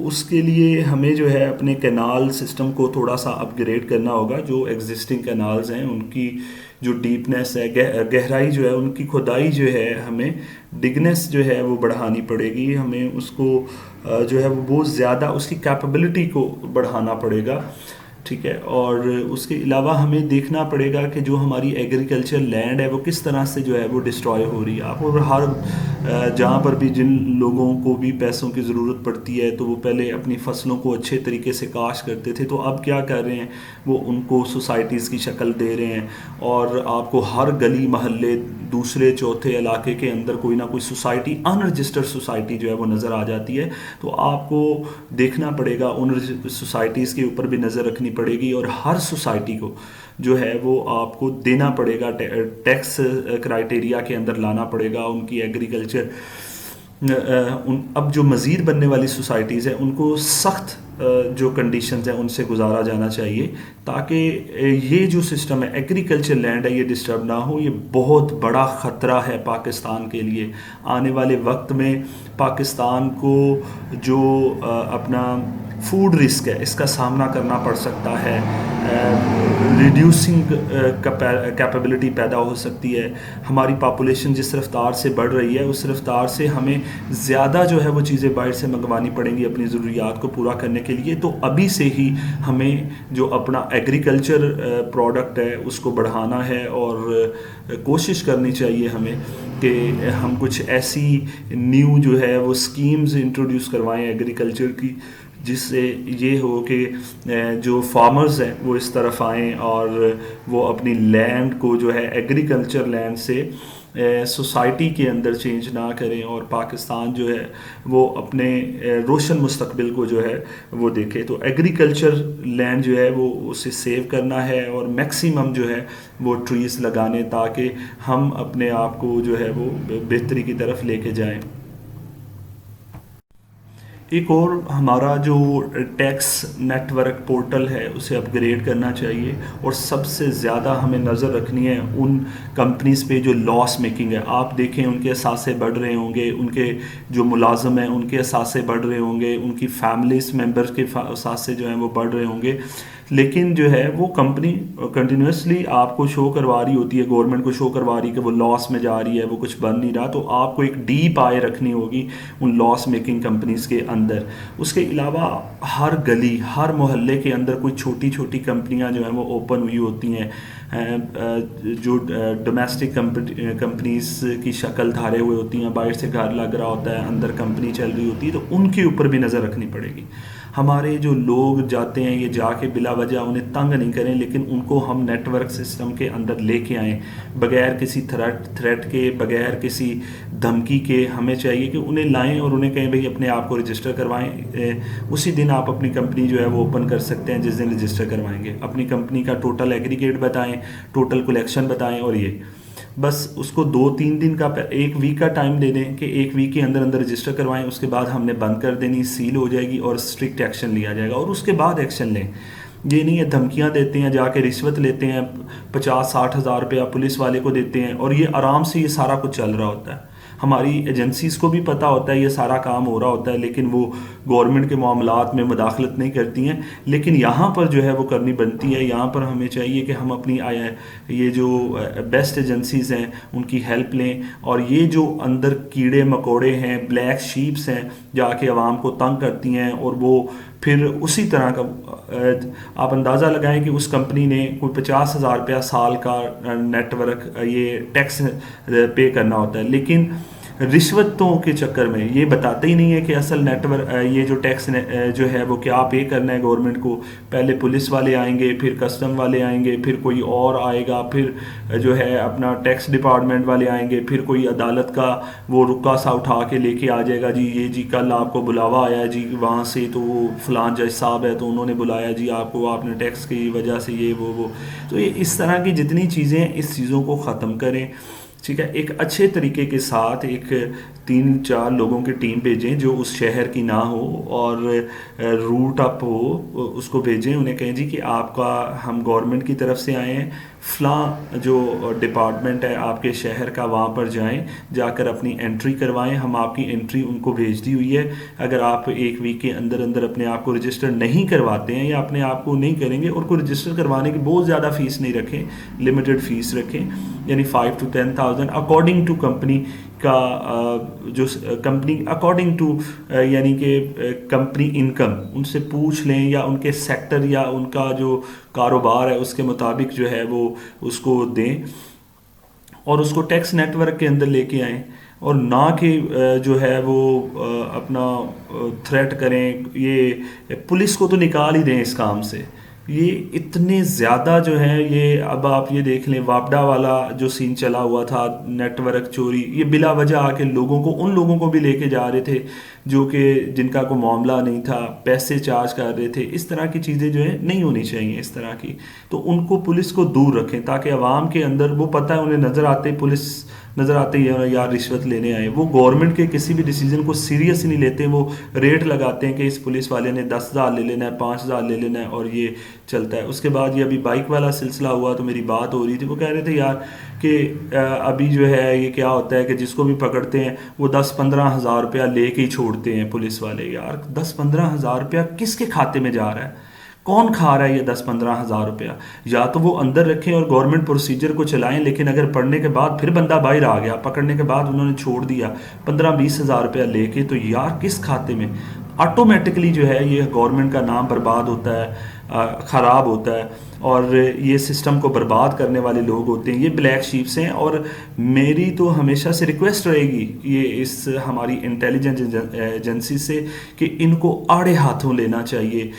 اس کے لیے ہمیں جو ہے اپنے کینال سسٹم کو تھوڑا سا اپ گریڈ کرنا ہوگا. جو ایگزسٹنگ کینالز ہیں ان کی جو ڈیپنیس ہے، گہرائی جو ہے، ان کی کھدائی جو ہے، ہمیں ڈگنیس جو ہے وہ بڑھانی پڑے گی. ہمیں اس کو جو ہے وہ بہت زیادہ اس کی کیپیبلٹی کو بڑھانا پڑے گا. ٹھیک ہے، اور اس کے علاوہ ہمیں دیکھنا پڑے گا کہ جو ہماری ایگریکلچر لینڈ ہے وہ کس طرح سے جو ہے وہ ڈسٹروائے ہو رہی ہے. آپ اور ہر جہاں پر بھی جن لوگوں کو بھی پیسوں کی ضرورت پڑتی ہے تو وہ پہلے اپنی فصلوں کو اچھے طریقے سے کاشت کرتے تھے، تو اب کیا کر رہے ہیں، وہ ان کو سوسائٹیز کی شکل دے رہے ہیں. اور آپ کو ہر گلی محلے دوسرے چوتھے علاقے کے اندر کوئی نہ کوئی سوسائٹی، ان رجسٹرڈ سوسائٹی جو ہے وہ نظر آ جاتی ہے. تو آپ کو دیکھنا پڑے گا، ان سوسائٹیز کے اوپر بھی نظر رکھنی پڑے گی، اور ہر سوسائٹی کو جو ہے وہ آپ کو دینا پڑے گا، ٹیکس کرائٹیریا کے اندر لانا پڑے گا. ان کی ایگریکلچر اب جو مزید بننے والی سوسائٹیز ہیں ان کو سخت جو کنڈیشنز ہیں ان سے گزارا جانا چاہیے، تاکہ یہ جو سسٹم ہے ایگریکلچر لینڈ ہے یہ ڈسٹرب نہ ہو. یہ بہت بڑا خطرہ ہے پاکستان کے لیے. آنے والے وقت میں پاکستان کو جو اپنا فوڈ رسک ہے اس کا سامنا کرنا پڑ سکتا ہے. ریڈیوسنگ کیپیبلٹی پیدا ہو سکتی ہے. ہماری پاپولیشن جس رفتار سے بڑھ رہی ہے اس رفتار سے ہمیں زیادہ جو ہے وہ چیزیں باہر سے منگوانی پڑیں گی اپنی ضروریات کو پورا کرنے کے لیے. تو ابھی سے ہی ہمیں جو اپنا ایگریکلچر پروڈکٹ ہے اس کو بڑھانا ہے، اور کوشش کرنی چاہیے ہمیں کہ ہم کچھ ایسی نیو جو ہے وہ اسکیمز انٹروڈیوس کروائیں ایگریکلچر کی، جس سے یہ ہو کہ جو فارمرز ہیں وہ اس طرف آئیں اور وہ اپنی لینڈ کو جو ہے ایگریکلچر لینڈ سے سوسائٹی کے اندر چینج نہ کریں، اور پاکستان جو ہے وہ اپنے روشن مستقبل کو جو ہے وہ دیکھے. تو ایگریکلچر لینڈ جو ہے وہ اسے سیو کرنا ہے، اور میکسیمم جو ہے وہ ٹریز لگانے، تاکہ ہم اپنے آپ کو جو ہے وہ بہتری کی طرف لے کے جائیں. ایک اور ہمارا جو ٹیکس نیٹ ورک پورٹل ہے اسے اپ گریڈ کرنا چاہیے، اور سب سے زیادہ ہمیں نظر رکھنی ہے ان کمپنیز پہ جو لاس میکنگ ہے. آپ دیکھیں ان کے اثاثے بڑھ رہے ہوں گے، ان کے جو ملازم ہیں ان کے اثاثے بڑھ رہے ہوں گے، ان کی فیملیز ممبرز کے اثاثے جو ہیں وہ بڑھ رہے ہوں گے، لیکن جو ہے وہ کمپنی کنٹینیوسلی آپ کو شو کروا رہی ہوتی ہے، گورنمنٹ کو شو کروا رہی ہے کہ وہ لاس میں جا رہی ہے، وہ کچھ بن نہیں رہا. تو آپ کو ایک ڈیپ آئے رکھنی ہوگی ان لاس میکنگ کمپنیز کے اندر. اس کے علاوہ ہر گلی ہر محلے کے اندر کوئی چھوٹی چھوٹی کمپنیاں جو ہیں وہ اوپن ہوئی ہوتی ہیں، جو ڈومیسٹک کمپنیز کی شکل دھارے ہوئے ہوتی ہیں، باہر سے گھر لگ رہا ہوتا ہے، اندر کمپنی چل رہی ہوتی ہے. تو ان کے اوپر بھی نظر رکھنی پڑے گی. ہمارے جو لوگ جاتے ہیں یہ جا کے بلا وجہ انہیں تنگ نہیں کریں، لیکن ان کو ہم نیٹ ورک سسٹم کے اندر لے کے آئیں بغیر کسی تھریٹ کے، بغیر کسی دھمکی کے. ہمیں چاہیے کہ انہیں لائیں اور انہیں کہیں بھئی اپنے آپ کو رجسٹر کروائیں. اسی دن آپ اپنی کمپنی جو ہے وہ اوپن کر سکتے ہیں جس دن رجسٹر کروائیں گے. اپنی کمپنی کا ٹوٹل ایگریگیٹ بتائیں، ٹوٹل کلیکشن بتائیں، اور یہ بس اس کو 2-3 دن کا 1 ویک کا ٹائم دے دیں کہ 1 ویک کے اندر اندر رجسٹر کروائیں. اس کے بعد ہم نے بند کر دینی، سیل ہو جائے گی اور اسٹرکٹ ایکشن لیا جائے گا. اور اس کے بعد ایکشن لیں. یہ نہیں ہے دھمکیاں دیتے ہیں، جا کے رشوت لیتے ہیں، 50-60 ہزار روپیہ پولیس والے کو دیتے ہیں، اور یہ آرام سے یہ سارا کچھ چل رہا ہوتا ہے. ہماری ایجنسیز کو بھی پتہ ہوتا ہے یہ سارا کام ہو رہا ہوتا ہے، لیکن وہ گورنمنٹ کے معاملات میں مداخلت نہیں کرتی ہیں. لیکن یہاں پر جو ہے وہ کرنی بنتی ہے. یہاں پر ہمیں چاہیے کہ ہم اپنی یہ جو بیسٹ ایجنسیز ہیں ان کی ہیلپ لیں، اور یہ جو اندر کیڑے مکوڑے ہیں، بلیک شیپس ہیں، جا کے عوام کو تنگ کرتی ہیں، اور وہ پھر اسی طرح کا آپ اندازہ لگائیں کہ اس کمپنی نے کوئی 50 ہزار روپیہ سال کا نیٹ ورک یہ ٹیکس پے کرنا ہوتا ہے، لیکن رشوتوں کے چکر میں یہ بتاتے ہی نہیں ہے کہ اصل نیٹ ورک یہ جو ٹیکس جو ہے وہ کیا پے کرنا ہے گورنمنٹ کو. پہلے پولیس والے آئیں گے، پھر کسٹم والے آئیں گے، پھر کوئی اور آئے گا، پھر جو ہے اپنا ٹیکس ڈپارٹمنٹ والے آئیں گے، پھر کوئی عدالت کا وہ رکا سا اٹھا کے لے کے آ جائے گا، جی یہ جی کل آپ کو بلاوا آیا ہے جی وہاں سے، تو وہ فلان جج صاحب ہے تو انہوں نے بلایا جی آپ کو، آپ نے ٹیکس کی وجہ سے یہ وہ. تو یہ اس طرح کی جتنی چیزیں ہیں اس چیزوں کو ختم کریں. ٹھیک ہے، ایک اچھے طریقے کے ساتھ ایک 3-4 لوگوں کی ٹیم بھیجیں جو اس شہر کی نہ ہو اور روٹ اپ ہو، اس کو بھیجیں. انہیں کہیں جی کہ آپ کا ہم گورنمنٹ کی طرف سے آئے ہیں، فلاں جو ڈپارٹمنٹ ہے آپ کے شہر کا، وہاں پر جائیں، جا کر اپنی انٹری کروائیں. ہم آپ کی انٹری ان کو بھیج دی ہوئی ہے. اگر آپ 1 ویک کے اندر اندر اپنے آپ کو رجسٹر نہیں کرواتے ہیں یا اپنے آپ کو نہیں کریں گے، اور کوئی رجسٹر کروانے کی بہت زیادہ فیس نہیں رکھیں، لمیٹڈ فیس رکھیں، یعنی 5 to 10,000 اکارڈنگ ٹو کمپنی کا جو کمپنی اکارڈنگ ٹو یعنی کہ کمپنی انکم ان سے پوچھ لیں، یا ان کے سیکٹر یا ان کا جو کاروبار ہے اس کے مطابق جو ہے وہ اس کو دیں، اور اس کو ٹیکس نیٹ ورک کے اندر لے کے آئیں. اور نہ کہ جو ہے وہ اپنا تھریٹ کریں. یہ پولیس کو تو نکال ہی دیں اس کام سے. یہ اتنے زیادہ جو ہے یہ اب آپ یہ دیکھ لیں واپڈا والا جو سین چلا ہوا تھا، نیٹ ورک چوری، یہ بلا وجہ آ کے لوگوں کو، ان لوگوں کو بھی لے کے جا رہے تھے جو کہ جن کا کوئی معاملہ نہیں تھا، پیسے چارج کر رہے تھے. اس طرح کی چیزیں جو ہے نہیں ہونی چاہیے اس طرح کی. تو ان کو پولیس کو دور رکھیں تاکہ عوام کے اندر وہ پتہ ہے، انہیں نظر آتے پولیس نظر آتے ہیں یار رشوت لینے آئے، وہ گورنمنٹ کے کسی بھی ڈیسیجن کو سیریس نہیں لیتے. وہ ریٹ لگاتے ہیں کہ اس پولیس والے نے 10,000 لے لینا ہے، 5,000 لے لینا ہے، اور یہ چلتا ہے. اس کے بعد یہ ابھی بائک والا سلسلہ ہوا تو میری بات ہو رہی تھی، وہ کہہ رہے تھے یار کہ ابھی جو ہے یہ کیا ہوتا ہے کہ جس کو بھی پکڑتے ہیں وہ 10-15 ہزار روپیہ لے کے ہی چھوڑتے ہیں پولیس والے. یار 10-15 ہزار روپیہ کس کے کھاتے میں جا رہا ہے؟ کون کھا رہا ہے یہ 10-15 ہزار روپیہ؟ یا تو وہ اندر رکھیں اور گورنمنٹ پروسیجر کو چلائیں، لیکن اگر پڑھنے کے بعد پھر بندہ باہر آ گیا، پکڑنے کے بعد انہوں نے چھوڑ دیا 15-20 ہزار روپیہ لے کے، تو یار کس کھاتے میں؟ آٹومیٹکلی جو ہے یہ گورنمنٹ کا نام برباد ہوتا ہے، خراب ہوتا ہے، اور یہ سسٹم کو برباد کرنے والے لوگ ہوتے ہیں، یہ بلیک شیپس ہیں. اور میری تو ہمیشہ سے ریکویسٹ رہے گی یہ اس ہماری انٹیلیجنس ایجنسی سے کہ ان کو آڑے ہاتھوں لینا چاہیے.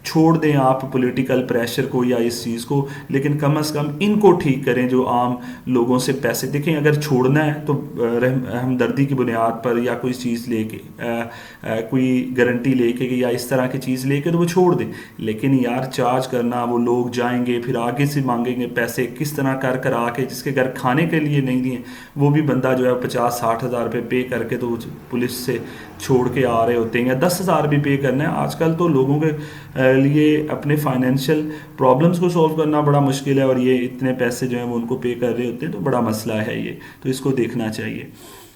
چھوڑ دیں آپ پولیٹیکل پریشر کو یا اس چیز کو، لیکن کم از کم ان کو ٹھیک کریں جو عام لوگوں سے پیسے دیکھیں. اگر چھوڑنا ہے تو ہمدردی کی بنیاد پر یا کوئی چیز لے کے کوئی گارنٹی لے کے یا اس طرح کی چیز لے کے تو وہ چھوڑ دیں. لیکن یار چارج کرنا، وہ لوگ جائیں گے پھر آگے سے مانگیں گے پیسے کس طرح کر آ کے، جس کے گھر کھانے کے لیے نہیں دیے وہ بھی بندہ جو ہے 50-60 ہزار روپے پے کر کے تو پولیس سے چھوڑ کے آ رہے ہوتے ہیں، یا 10 ہزار بھی پے کرنا ہے. آج کل تو لوگوں کے لیے اپنے فائنینشیل پرابلمس کو سولو کرنا بڑا مشکل ہے، اور یہ اتنے پیسے جو ہیں وہ ان کو پے کر رہے ہوتے ہیں، تو بڑا مسئلہ ہے یہ، تو اس کو دیکھنا چاہیے.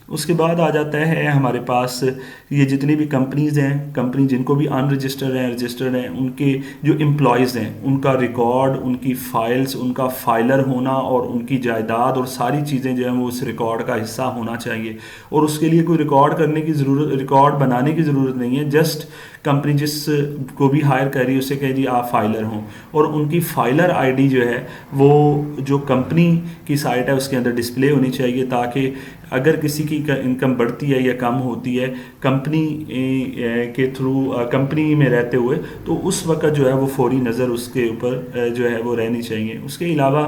اس کے بعد آ جاتا ہے ہمارے پاس یہ جتنی بھی کمپنیز ہیں، کمپنی جن کو بھی ان رجسٹرڈ ہیں رجسٹرڈ ہیں، ان کے جو امپلائیز ہیں ان کا ریکارڈ، ان کی فائلز، ان کا فائلر ہونا اور ان کی جائیداد اور ساری چیزیں جو ہیں وہ اس ریکارڈ کا حصہ ہونا چاہیے. اور اس کے لیے کوئی ریکارڈ بنانے کی ضرورت نہیں ہے. جسٹ کمپنی جس کو بھی ہائر کر رہی ہے اسے کہے جی آپ فائلر ہوں، اور ان کی فائلر آئی ڈی جو ہے وہ جو کمپنی کی سائٹ ہے اس کے اندر ڈسپلے ہونی چاہیے، تاکہ اگر کسی کی انکم بڑھتی ہے یا کم ہوتی ہے کمپنی کے تھرو، کمپنی میں رہتے ہوئے، تو اس وقت جو ہے وہ فوری نظر اس کے اوپر جو ہے وہ رہنی چاہیے. اس کے علاوہ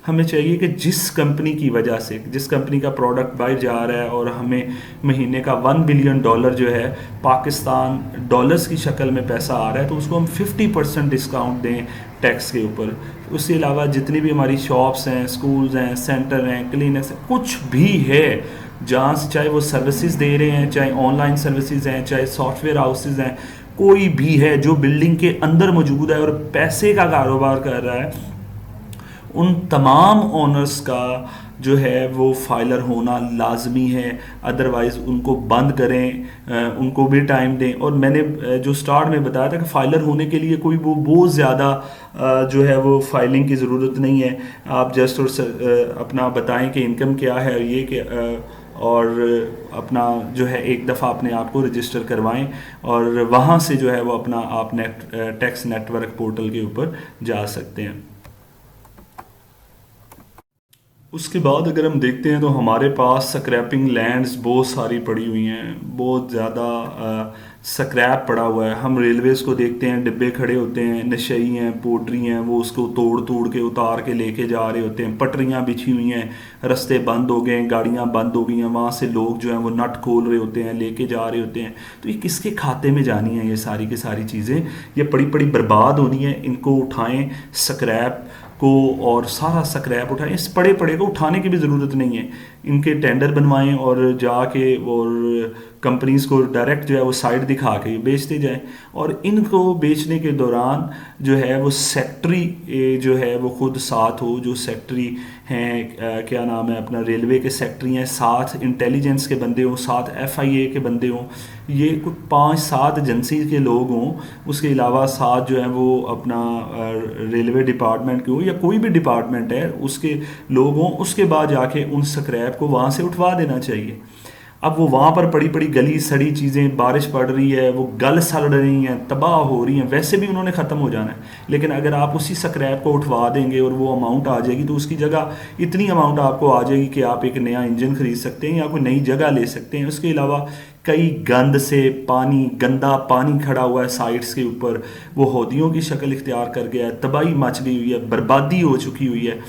ہمیں چاہیے کہ جس کمپنی کی وجہ سے، جس کمپنی کا پروڈکٹ باہر جا رہا ہے اور ہمیں مہینے کا $1 بلین جو ہے پاکستان ڈالرز کی شکل میں پیسہ آ رہا ہے، تو اس کو ہم 50% ڈسکاؤنٹ دیں ٹیکس کے اوپر. اس کے علاوہ جتنی بھی ہماری شاپس ہیں، سکولز ہیں، سینٹر ہیں، کلینکس ہیں، کچھ بھی ہے جہاں سے چاہے وہ سروسز دے رہے ہیں، چاہے آن لائن سروسز ہیں، چاہے سافٹ ویئر ہاؤسز ہیں، کوئی بھی ہے جو بلڈنگ کے اندر موجود ہے اور پیسے کا کاروبار کر رہا ہے، ان تمام اونرز کا جو ہے وہ فائلر ہونا لازمی ہے. ادروائز ان کو بند کریں، ان کو بھی ٹائم دیں. اور میں نے جو سٹارٹ میں بتایا تھا کہ فائلر ہونے کے لیے کوئی وہ بہت زیادہ جو ہے وہ فائلنگ کی ضرورت نہیں ہے. آپ جسٹ اپنا بتائیں کہ انکم کیا ہے، اور یہ کہ اور اپنا جو ہے ایک دفعہ اپنے آپ کو رجسٹر کروائیں، اور وہاں سے جو ہے وہ اپنا آپ ٹیکس نیٹ ورک پورٹل کے اوپر جا سکتے ہیں. اس کے بعد اگر ہم دیکھتے ہیں تو ہمارے پاس سکریپنگ لینڈز بہت ساری پڑی ہوئی ہیں، بہت زیادہ سکریپ پڑا ہوا ہے. ہم ریلویز کو دیکھتے ہیں، ڈبے کھڑے ہوتے ہیں، نشئی ہیں، پوٹری ہیں، وہ اس کو توڑ کے اتار کے لے کے جا رہے ہوتے ہیں. پٹریاں بچھی ہوئی ہیں، رستے بند ہو گئے ہیں، گاڑیاں بند ہو گئی ہیں، وہاں سے لوگ جو ہیں وہ نٹ کھول رہے ہوتے ہیں، لے کے جا رہے ہوتے ہیں. تو یہ کس کے کھاتے میں جانی ہیں یہ ساری کی ساری چیزیں؟ یہ پڑی برباد ہونی ہے. ان کو اٹھائیں سکریپ کو، اور سارا سکریپ اٹھائیں. اس پڑے کو اٹھانے کی بھی ضرورت نہیں ہے. ان کے ٹینڈر بنوائیں اور جا کے اور کمپنیز کو ڈائریکٹ جو ہے وہ سائٹ دکھا کے بیچتے جائیں. اور ان کو بیچنے کے دوران جو ہے وہ سیکٹری جو ہے وہ خود ساتھ ہو، جو سیکٹری ہیں، کیا نام ہے اپنا، ریلوے کے سیکٹری ہیں، ساتھ انٹیلیجنس کے بندے ہوں، ساتھ FIA کے بندے ہوں، یہ کچھ 5-7 ایجنسی کے لوگ ہوں. اس کے علاوہ ساتھ جو ہیں وہ اپنا ریلوے ڈپارٹمنٹ کے ہوں یا کوئی بھی ڈپارٹمنٹ ہے اس کے لوگ ہوں. اس کے بعد جا کے ان سکریپ کو وہاں سے اٹھوا دینا چاہیے. اب وہ وہاں پر پڑی گلی سڑی چیزیں، بارش پڑ رہی ہے، وہ گل سڑ رہی ہیں، تباہ ہو رہی ہیں، ویسے بھی انہوں نے ختم ہو جانا ہے. لیکن اگر آپ اسی سکریپ کو اٹھوا دیں گے اور وہ اماؤنٹ آ جائے گی، تو اس کی جگہ اتنی اماؤنٹ آپ کو آ جائے گی کہ آپ ایک نیا انجن خرید سکتے ہیں یا کوئی نئی جگہ لے سکتے ہیں. اس کے علاوہ کئی گند سے گندا پانی کھڑا ہوا ہے سائٹس کے اوپر، وہ ہودیوں کی شکل اختیار کر گیا ہے، تباہی مچ گئی ہوئی ہے، بربادی ہو چکی ہوئی ہے.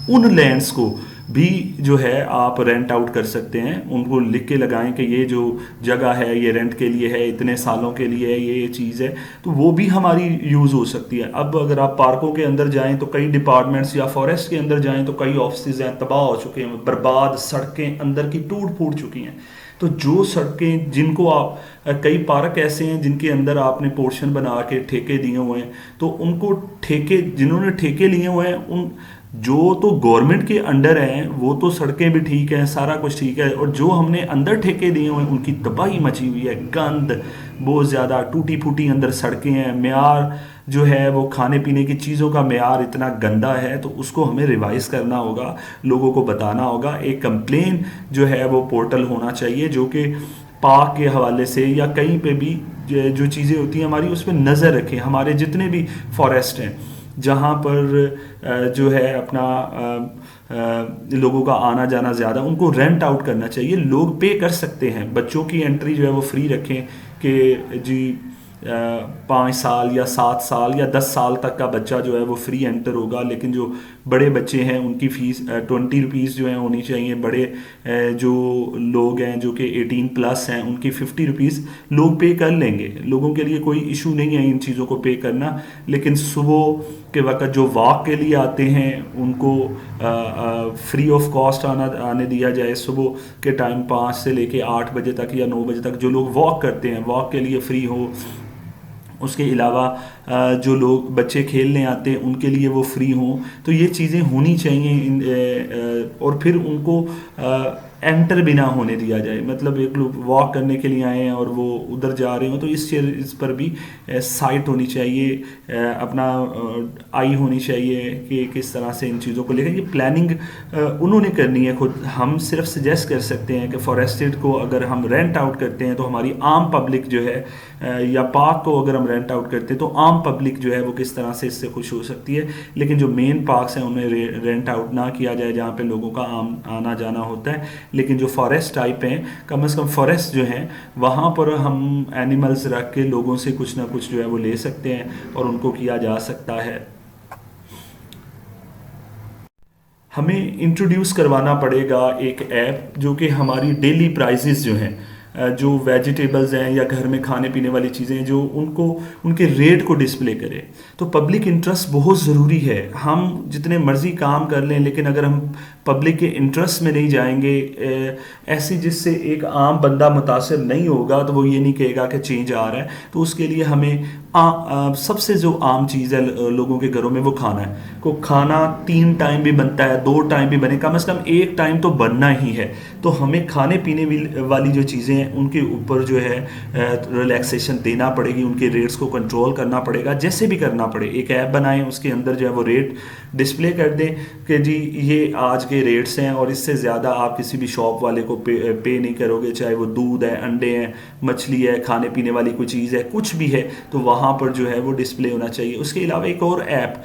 ان لینڈز کو بھی جو ہے آپ رینٹ آؤٹ کر سکتے ہیں. ان کو لکھ کے لگائیں کہ یہ جو جگہ ہے یہ رینٹ کے لیے ہے، اتنے سالوں کے لیے ہے، یہ چیز ہے، تو وہ بھی ہماری یوز ہو سکتی ہے. اب اگر آپ پارکوں کے اندر جائیں تو کئی ڈپارٹمنٹس، یا فارسٹ کے اندر جائیں تو کئی آفسز ہیں تباہ ہو چکے ہیں، برباد، سڑکیں اندر کی ٹوٹ پھوٹ چکی ہیں. تو جو سڑکیں جن کو آپ، کئی پارک ایسے ہیں جن کے اندر آپ نے پورشن بنا کے ٹھیکے دیے ہوئے ہیں، تو ان کو جنہوں نے ٹھیکے لیے ہوئے ہیں، ان جو تو گورنمنٹ کے انڈر ہیں وہ تو سڑکیں بھی ٹھیک ہیں، سارا کچھ ٹھیک ہے، اور جو ہم نے اندر ٹھیکے دیے ہوئے ہیں ان کی تباہی مچی ہوئی ہے، گند بہت زیادہ، ٹوٹی پھوٹی اندر سڑکیں ہیں، معیار جو ہے وہ کھانے پینے کی چیزوں کا معیار اتنا گندا ہے. تو اس کو ہمیں ریوائز کرنا ہوگا، لوگوں کو بتانا ہوگا. ایک کمپلین جو ہے وہ پورٹل ہونا چاہیے جو کہ پاک کے حوالے سے یا کہیں پہ بھی جو چیزیں ہوتی ہیں ہماری اس پہ نظر رکھیں. ہمارے جتنے بھی فارسٹ ہیں جہاں پر جو ہے اپنا لوگوں کا آنا جانا زیادہ، ان کو رینٹ آؤٹ کرنا چاہیے. لوگ پے کر سکتے ہیں. بچوں کی انٹری جو ہے وہ فری رکھیں کہ جی 5 سال یا 7 سال یا 10 سال تک کا بچہ جو ہے وہ فری انٹر ہوگا، لیکن جو بڑے بچے ہیں ان کی فیس 20 روپیز جو ہیں ہونی چاہیے. بڑے جو لوگ ہیں جو کہ 18+ ہیں ان کی 50 روپیز لوگ پے کر لیں گے. لوگوں کے لیے کوئی ایشو نہیں ہے ان چیزوں کو پے کرنا. لیکن صبح کے وقت جو واک کے لیے آتے ہیں ان کو فری آف کاسٹ آنے دیا جائے. صبح کے ٹائم 5 سے لے کے 8 بجے تک یا 9 بجے تک جو لوگ واک کرتے ہیں واک کے لیے فری ہو. اس کے علاوہ جو لوگ بچے کھیلنے آتے ہیں ان کے لیے وہ فری ہوں. تو یہ چیزیں ہونی چاہیے. اور پھر ان کو انٹر بھی نہ ہونے دیا جائے. مطلب ایک لوگ واک کرنے کے لیے آئے ہیں اور وہ ادھر جا رہے ہوں تو اس پر بھی سائٹ ہونی چاہیے, اپنا آئی ہونی چاہیے کہ کس طرح سے ان چیزوں کو لے کر. یہ پلاننگ انہوں نے کرنی ہے خود. ہم صرف سجیسٹ کر سکتے ہیں کہ فارسٹڈ کو اگر ہم رینٹ آؤٹ کرتے ہیں تو ہماری عام پبلک جو ہے, یا پارک کو اگر ہم رینٹ آؤٹ کرتے ہیں تو عام پبلک جو ہے وہ کس طرح سے اس سے خوش ہو سکتی ہے. لیکن جو مین پارکس ہیں انہیں رینٹ آؤٹ نہ کیا جائے جہاں پہ لوگوں کا آنا جانا ہوتا ہے. لیکن جو فارسٹ ٹائپ ہیں, کم از کم فارسٹ جو ہیں وہاں پر ہم اینیملز رکھ کے لوگوں سے کچھ نہ کچھ جو ہے وہ لے سکتے ہیں اور ان کو کیا جا سکتا ہے. ہمیں انٹروڈیوس کروانا پڑے گا ایک ایپ جو کہ ہماری ڈیلی پرائزز جو ہیں, جو ویجیٹیبلز ہیں یا گھر میں کھانے پینے والی چیزیں ہیں, جو ان کے ریٹ کو ڈسپلے کرے. تو پبلک انٹرسٹ بہت ضروری ہے. ہم جتنے مرضی کام کر لیں لیکن اگر ہم پبلک کے انٹرسٹ میں نہیں جائیں گے, ایسی جس سے ایک عام بندہ متاثر نہیں ہوگا, تو وہ یہ نہیں کہے گا کہ چینج آ رہا ہے. تو اس کے لیے ہمیں سب سے جو عام چیز ہے لوگوں کے گھروں میں وہ کھانا ہے. کو کھانا 3 ٹائم بھی بنتا ہے, 2 ٹائم بھی بنے, کم از کم 1 ٹائم تو بننا ہی ہے. تو ہمیں کھانے پینے والی جو چیزیں ہیں ان کے اوپر جو ہے ریلیکسیشن دینا پڑے گی, ان کے ریٹس کو کنٹرول کرنا پڑے گا, جیسے بھی کرنا پڑے. ایک ایپ بنائیں, اس کے اندر جو ہے وہ ریٹ ڈسپلے کر دیں کہ جی یہ آج کے ریٹس ہیں اور اس سے زیادہ آپ کسی بھی شاپ والے کو پے نہیں کرو گے, چاہے وہ دودھ ہے, انڈے ہیں, مچھلی ہے, کھانے پینے والی کوئی چیز ہے, کچھ بھی ہے, تو وہاں پر جو ہے وہ ڈسپلے ہونا چاہیے. اس کے علاوہ ایک اور ایپ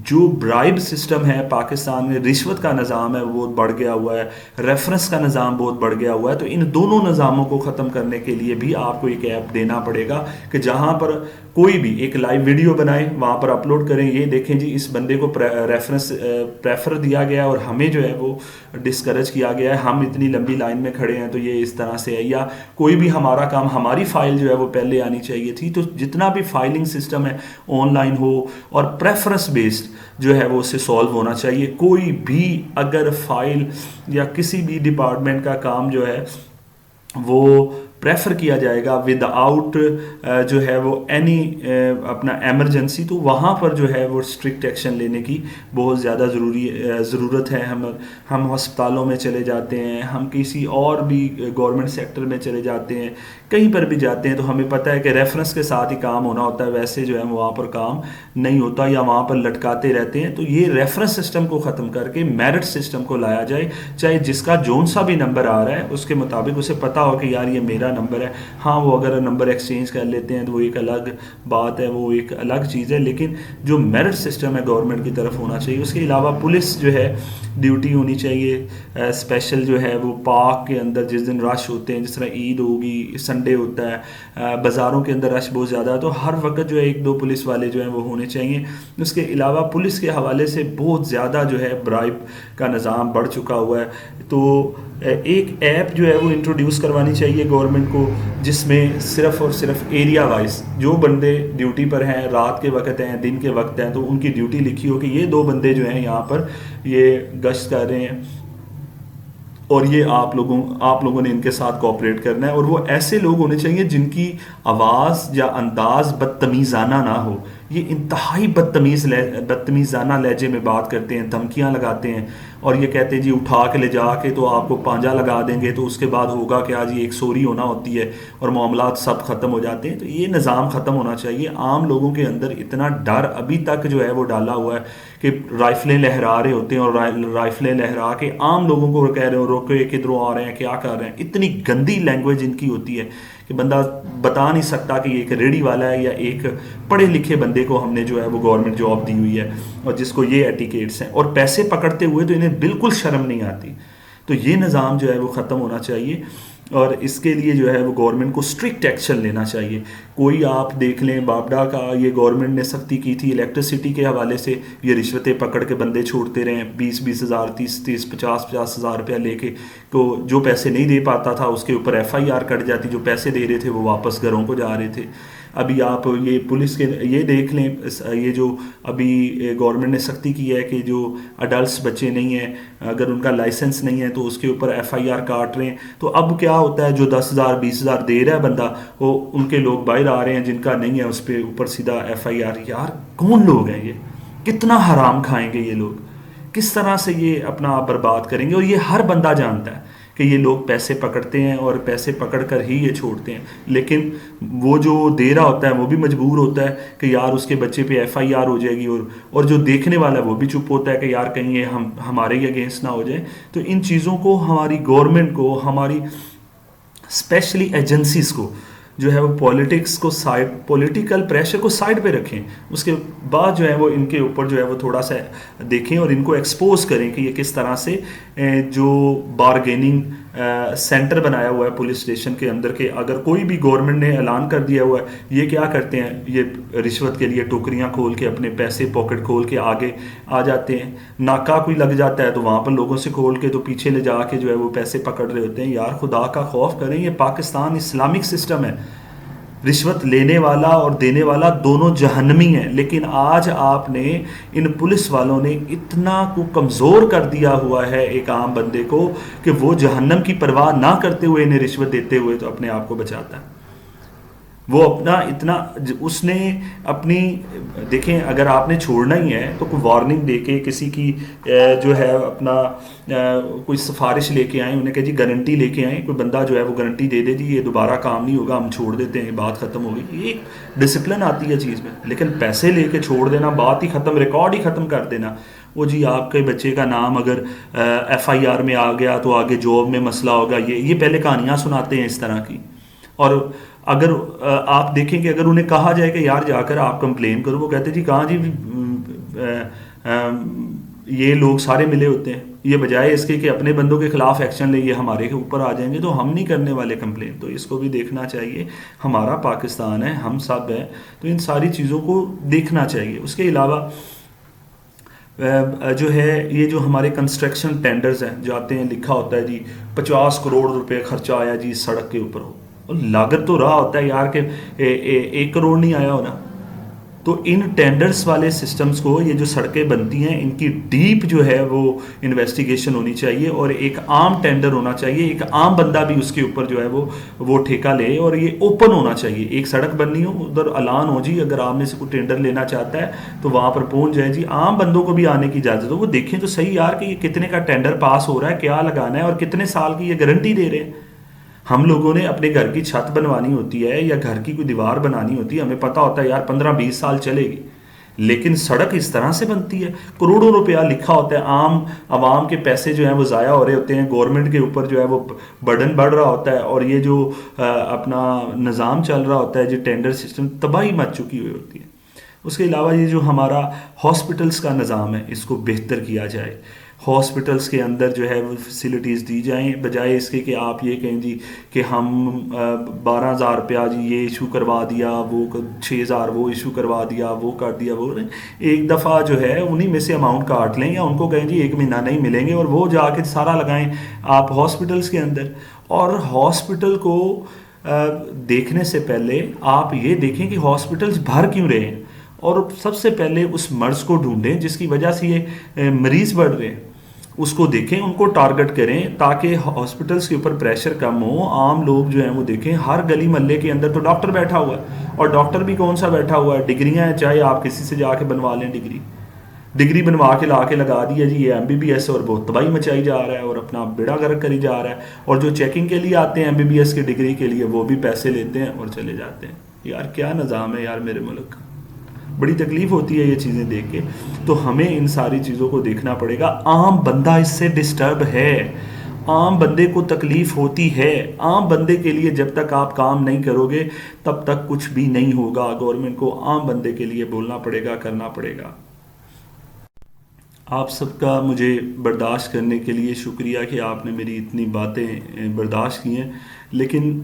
جو برائب سسٹم ہے پاکستان میں, رشوت کا نظام ہے وہ بڑھ گیا ہوا ہے, ریفرنس کا نظام بہت بڑھ گیا ہوا ہے. تو ان دونوں نظاموں کو ختم کرنے کے لیے بھی آپ کو ایک ایپ دینا پڑے گا کہ جہاں پر کوئی بھی ایک لائیو ویڈیو بنائیں, وہاں پر اپلوڈ کریں, یہ دیکھیں جی اس بندے کو ریفرنس پریفر دیا گیا اور ہمیں جو ہے وہ ڈسکریج کیا گیا ہے, ہم اتنی لمبی لائن میں کھڑے ہیں تو یہ اس طرح سے ہے. یا کوئی بھی ہمارا کام, ہماری فائل جو ہے وہ پہلے آنی چاہیے تھی. تو جتنا بھی فائلنگ سسٹم ہے آن لائن ہو اور پریفرنس بیسڈ جو ہے وہ اس سے سولو ہونا چاہیے. کوئی بھی اگر فائل یا کسی بھی ڈپارٹمنٹ کا کام جو ہے وہ پریفر کیا جائے گا ود آؤٹ جو ہے وہ اینی اپنا ایمرجنسی, تو وہاں پر جو ہے وہ اسٹرکٹ ایکشن لینے کی بہت زیادہ ضرورت ہے. ہم ہسپتالوں میں چلے جاتے ہیں, ہم کسی اور بھی گورنمنٹ سیکٹر میں چلے جاتے ہیں, کہیں پر بھی جاتے ہیں, تو ہمیں پتہ ہے کہ ریفرنس کے ساتھ ہی کام ہونا ہوتا ہے, ویسے جو ہے وہاں پر کام نہیں ہوتا یا وہاں پر لٹکاتے رہتے ہیں. تو یہ ریفرنس سسٹم کو ختم کر کے میرٹ سسٹم کو لایا جائے, چاہے جس کا جون سا بھی نمبر آ رہا ہے اس کے مطابق اسے پتہ ہو کہ یار یہ میرا نمبر ہے. ہاں وہ اگر نمبر ایکسچینج کر لیتے ہیں تو وہ ایک الگ بات ہے, وہ ایک الگ چیز ہے, لیکن جو میرٹ سسٹم ہے گورنمنٹ کی طرف ہونا چاہیے. اس کے علاوہ پولیس جو ہے ڈیوٹی ہونی چاہیے اسپیشل, جو ہے وہ پارک کے اندر جس دن رش ہوتے ہیں, جس طرح عید ہوگی, سنڈے ہوتا ہے, بازاروں کے اندر رش بہت زیادہ ہے, تو ہر وقت جو ہے 1-2 پولیس والے جو ہیں وہ ہونے چاہیے. اس کے علاوہ پولیس کے حوالے سے بہت زیادہ جو ہے برائب کا نظام بڑھ چکا ہوا ہے. تو ایک ایپ جو ہے وہ انٹروڈیوس کروانی چاہیے گورنمنٹ کو, جس میں صرف اور صرف ایریا وائز جو بندے ڈیوٹی پر ہیں, رات کے وقت ہیں, دن کے وقت ہیں, تو ان کی ڈیوٹی لکھی ہو کہ یہ 2 بندے جو ہیں یہاں پر یہ گشت کر رہے ہیں اور یہ آپ لوگوں نے ان کے ساتھ کوآپریٹ کرنا ہے. اور وہ ایسے لوگ ہونے چاہیے جن کی آواز یا انداز بدتمیزانہ نہ ہو. یہ انتہائی بدتمیزانہ لہجے میں بات کرتے ہیں, دھمکیاں لگاتے ہیں اور یہ کہتے ہیں جی اٹھا کے لے جا کے تو آپ کو پانجا لگا دیں گے, تو اس کے بعد ہوگا کہ آج یہ ایک سوری ہونا ہوتی ہے اور معاملات سب ختم ہو جاتے ہیں. تو یہ نظام ختم ہونا چاہیے. عام لوگوں کے اندر اتنا ڈر ابھی تک جو ہے وہ ڈالا ہوا ہے کہ رائفلیں لہرا رہے ہوتے ہیں اور رائفلیں لہرا کے عام لوگوں کو کہہ رہے ہو روکے کدھروں آ رہے ہیں, کیا کر رہے ہیں. اتنی گندی لینگویج ان کی ہوتی ہے کہ بندہ بتا نہیں سکتا کہ یہ ایک ریڑھی والا ہے یا ایک پڑھے لکھے بندے کو ہم نے جو ہے وہ گورنمنٹ جاب دی ہوئی ہے اور جس کو یہ ایٹیکیٹس ہیں, اور پیسے پکڑتے ہوئے تو انہیں بالکل شرم نہیں آتی. تو یہ نظام جو ہے وہ ختم ہونا چاہیے. اور اس کے لیے جو ہے وہ گورنمنٹ کو سٹرکٹ ایکشن لینا چاہیے. کوئی آپ دیکھ لیں بابڈا کا یہ گورنمنٹ نے سختی کی تھی الیکٹرسٹی کے حوالے سے, یہ رشوتیں پکڑ کے بندے چھوڑتے رہے, 20,000 30,000 50,000 روپیہ لے کے, تو جو پیسے نہیں دے پاتا تھا اس کے اوپر FIR کٹ جاتی, جو پیسے دے رہے تھے وہ واپس گھروں کو جا رہے تھے. ابھی آپ یہ پولیس کے یہ دیکھ لیں, یہ جو ابھی گورنمنٹ نے سختی کی ہے کہ جو اڈلٹس بچے نہیں ہیں اگر ان کا لائسنس نہیں ہے تو اس کے اوپر FIR کاٹ رہے ہیں. تو اب کیا ہوتا ہے, جو 10,000 20,000 دے رہا ہے بندہ, وہ ان کے لوگ باہر آ رہے ہیں, جن کا نہیں ہے اس پہ اوپر سیدھا FIR. یار کون لوگ ہیں یہ, کتنا حرام کھائیں گے یہ لوگ, کس طرح سے یہ اپنا آپ برباد کریں گے. اور یہ ہر بندہ جانتا ہے کہ یہ لوگ پیسے پکڑتے ہیں اور پیسے پکڑ کر ہی یہ چھوڑتے ہیں, لیکن وہ جو دے رہا ہوتا ہے وہ بھی مجبور ہوتا ہے کہ یار اس کے بچے پہ FIR ہو جائے گی, اور جو دیکھنے والا ہے وہ بھی چپ ہوتا ہے کہ یار کہیں یہ ہمارے ہی اگینسٹ نہ ہو جائے. تو ان چیزوں کو ہماری گورنمنٹ کو, ہماری اسپیشلی ایجنسیز کو جو ہے وہ پولیٹکس کو سائڈ, پولیٹیکل پریشر کو سائڈ پہ رکھیں, اس کے بعد جو ہے وہ ان کے اوپر جو ہے وہ تھوڑا سا دیکھیں اور ان کو ایکسپوز کریں کہ یہ کس طرح سے جو بارگیننگ سینٹر بنایا ہوا ہے پولیس اسٹیشن کے اندر, کہ اگر کوئی بھی گورنمنٹ نے اعلان کر دیا ہوا ہے, یہ کیا کرتے ہیں, یہ رشوت کے لیے ٹوکریاں کھول کے اپنے پیسے پاکٹ کھول کے آگے آ جاتے ہیں. ناکہ کوئی لگ جاتا ہے تو وہاں پر لوگوں سے کھول کے تو پیچھے لے جا کے جو ہے وہ پیسے پکڑ رہے ہوتے ہیں. یار خدا کا خوف کریں, یہ پاکستان اسلامک سسٹم ہے, رشوت لینے والا اور دینے والا دونوں جہنمی ہیں. لیکن آج آپ نے ان پولیس والوں نے اتنا کو کمزور کر دیا ہوا ہے ایک عام بندے کو کہ وہ جہنم کی پرواہ نہ کرتے ہوئے انہیں رشوت دیتے ہوئے تو اپنے آپ کو بچاتا ہے. وہ اپنا اتنا اس نے اپنی, دیکھیں اگر آپ نے چھوڑنا ہی ہے تو کوئی وارننگ دے کے کسی کی جو ہے اپنا کوئی سفارش لے کے آئیں, انہیں کہ جی گارنٹی لے کے آئیں, کوئی بندہ جو ہے وہ گارنٹی دے دے جی یہ دوبارہ کام نہیں ہوگا, ہم چھوڑ دیتے ہیں, بات ختم ہو گئی. یہ ڈسپلن آتی ہے چیز میں. لیکن پیسے لے کے چھوڑ دینا, بات ہی ختم, ریکارڈ ہی ختم کر دینا. وہ جی آپ کے بچے کا نام اگر FIR میں آ گیا تو آگے جاب میں مسئلہ ہوگا, یہ پہلے کہانیاں سناتے ہیں اس طرح کی. اور اگر آپ دیکھیں کہ اگر انہیں کہا جائے کہ یار جا کر آپ کمپلین کرو, وہ کہتے جی کہاں جی یہ لوگ سارے ملے ہوتے ہیں, یہ بجائے اس کے کہ اپنے بندوں کے خلاف ایکشن لے, یہ ہمارے کے اوپر آ جائیں گے, تو ہم نہیں کرنے والے کمپلین. تو اس کو بھی دیکھنا چاہیے, ہمارا پاکستان ہے, ہم سب ہیں, تو ان ساری چیزوں کو دیکھنا چاہیے. اس کے علاوہ جو ہے یہ جو ہمارے کنسٹرکشن ٹینڈرز ہیں جاتے ہیں, لکھا ہوتا ہے جی 50 کروڑ روپے خرچہ آیا جی سڑک کے اوپر, ہو لاگت تو رہا ہوتا ہے یار کہ 1 کروڑ نہیں آیا ہونا. تو ان ٹینڈرز والے سسٹمز کو, یہ جو سڑکیں بنتی ہیں ان کی ڈیپ جو ہے وہ انویسٹیگیشن ہونی چاہیے, اور ایک عام ٹینڈر ہونا چاہیے, ایک عام بندہ بھی اس کے اوپر جو ہے وہ ٹھیکہ لے, اور یہ اوپن ہونا چاہیے. ایک سڑک بننی ہو, ادھر اعلان ہو جی اگر آپ نے سے کوئی ٹینڈر لینا چاہتا ہے تو وہاں پر پہنچ جائے جی, عام بندوں کو بھی آنے کی اجازت ہو, وہ دیکھیں تو صحیح یار کہ یہ کتنے کا ٹینڈر پاس ہو رہا ہے, کیا لگانا ہے, اور کتنے سال کی یہ گارنٹی دے رہے ہیں. ہم لوگوں نے اپنے گھر کی چھت بنوانی ہوتی ہے یا گھر کی کوئی دیوار بنانی ہوتی ہے, ہمیں پتہ ہوتا ہے یار 15-20 سال چلے گی, لیکن سڑک اس طرح سے بنتی ہے, کروڑوں روپیہ لکھا ہوتا ہے, عام عوام کے پیسے جو ہیں وہ ضائع ہو رہے ہوتے ہیں, گورنمنٹ کے اوپر جو ہے وہ برڈن بڑھ رہا ہوتا ہے, اور یہ جو اپنا نظام چل رہا ہوتا ہے جو ٹینڈر سسٹم, تباہی مچ چکی ہوئی ہوتی ہے. اس کے علاوہ یہ جو ہمارا ہاسپٹلس کا نظام ہے اس کو بہتر کیا جائے, ہاسپٹلس کے اندر جو ہے وہ فیسلٹیز دی جائیں, بجائے اس کے کہ آپ یہ کہیں جی کہ ہم 12,000 روپیہ جی یہ ایشو کروا دیا, وہ 6,000 وہ ایشو کروا دیا, وہ کر دیا, وہ ایک دفعہ جو ہے انہی میں سے اماؤنٹ کاٹ لیں, یا ان کو کہیں جی 1 مہینہ نہیں ملیں گے, اور وہ جا کے سارا لگائیں آپ ہاسپٹلس کے اندر. اور ہاسپٹل کو دیکھنے سے پہلے آپ یہ دیکھیں کہ ہاسپٹلس بھر کیوں رہے ہیں, اور سب سے پہلے اس مرض کو ڈھونڈیں جس کی وجہ سے یہ مریض بڑھ رہے ہیں, اس کو دیکھیں, ان کو ٹارگٹ کریں تاکہ ہاسپٹلس کے اوپر پریشر کم ہو. عام لوگ جو ہیں وہ دیکھیں, ہر گلی محلے کے اندر تو ڈاکٹر بیٹھا ہوا ہے, اور ڈاکٹر بھی کون سا بیٹھا ہوا ہے, ڈگریاں ہیں, چاہے آپ کسی سے جا کے بنوا لیں, ڈگری بنوا کے لا کے لگا دیا جی یہ MBBS, اور بہت تباہی مچائی جا رہا ہے اور اپنا بیڑا گرک کری جا رہا ہے. اور جو چیکنگ کے لیے آتے ہیں MBBS کی ڈگری کے لیے, وہ بھی پیسے لیتے ہیں اور چلے جاتے ہیں. یار کیا نظام ہے یار میرے ملک کا, بڑی تکلیف ہوتی ہے یہ چیزیں دیکھ کے. تو ہمیں ان ساری چیزوں کو دیکھنا پڑے گا. عام بندہ اس سے ڈسٹرب ہے, عام بندے کو تکلیف ہوتی ہے. عام بندے کے لیے جب تک آپ کام نہیں کرو گے تب تک کچھ بھی نہیں ہوگا. گورنمنٹ کو عام بندے کے لیے بولنا پڑے گا, کرنا پڑے گا. آپ سب کا مجھے برداشت کرنے کے لیے شکریہ کہ آپ نے میری اتنی باتیں برداشت کی ہیں. لیکن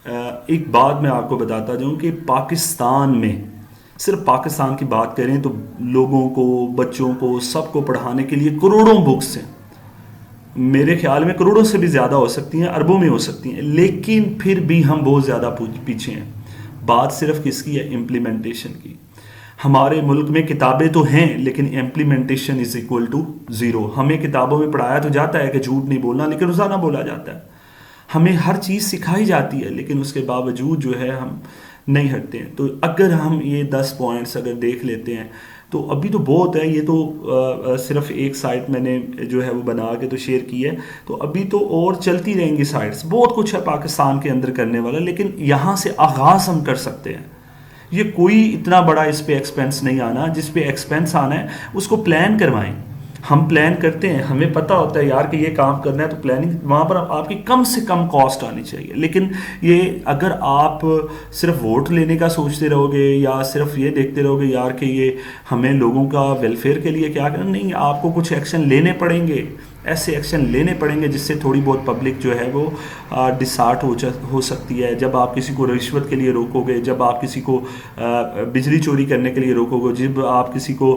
ایک بات میں آپ کو بتاتا جاؤں کہ پاکستان میں صرف پاکستان کی بات کریں تو لوگوں کو، بچوں کو، سب کو پڑھانے کے لیے کروڑوں بکس ہیں. میرے خیال میں کروڑوں سے بھی زیادہ ہو سکتی ہیں، اربوں میں ہو سکتی ہیں، لیکن پھر بھی ہم بہت زیادہ پیچھے ہیں. بات صرف کس کی ہے؟ امپلیمنٹیشن کی. ہمارے ملک میں کتابیں تو ہیں لیکن implementation is equal to zero. ہمیں کتابوں میں پڑھایا تو جاتا ہے کہ جھوٹ نہیں بولنا، لیکن روزانہ بولا جاتا ہے. ہمیں ہر چیز سکھائی جاتی ہے لیکن اس کے باوجود جو ہے ہم نہیں ہٹتے ہیں. تو اگر ہم یہ 10 پوائنٹس اگر دیکھ لیتے ہیں تو ابھی تو بہت ہے. یہ تو صرف ایک سائٹ میں نے جو ہے وہ بنا کے تو شیئر کی ہے، تو ابھی تو اور چلتی رہیں گی سائٹس. بہت کچھ ہے پاکستان کے اندر کرنے والا، لیکن یہاں سے آغاز ہم کر سکتے ہیں. یہ کوئی اتنا بڑا اس پہ ایکسپینس نہیں آنا. جس پہ ایکسپینس آنا ہے اس کو پلان کروائیں. ہم پلان کرتے ہیں، ہمیں پتہ ہوتا ہے یار کہ یہ کام کرنا ہے، تو پلاننگ وہاں پر آپ کی کم سے کم کاسٹ آنی چاہیے. لیکن یہ اگر آپ صرف ووٹ لینے کا سوچتے رہو گے یا صرف یہ دیکھتے رہو گے یار کہ یہ ہمیں لوگوں کا ویلفیئر کے لیے کیا کرنا، نہیں، آپ کو کچھ ایکشن لینے پڑیں گے. ایسے ایکشن لینے پڑیں گے جس سے تھوڑی بہت پبلک جو ہے وہ ڈسارٹ ہو سکتی ہے. جب آپ کسی کو رشوت کے لیے روکو گے، جب آپ کسی کو بجلی چوری کرنے کے لیے روکو گے، جب آپ کسی کو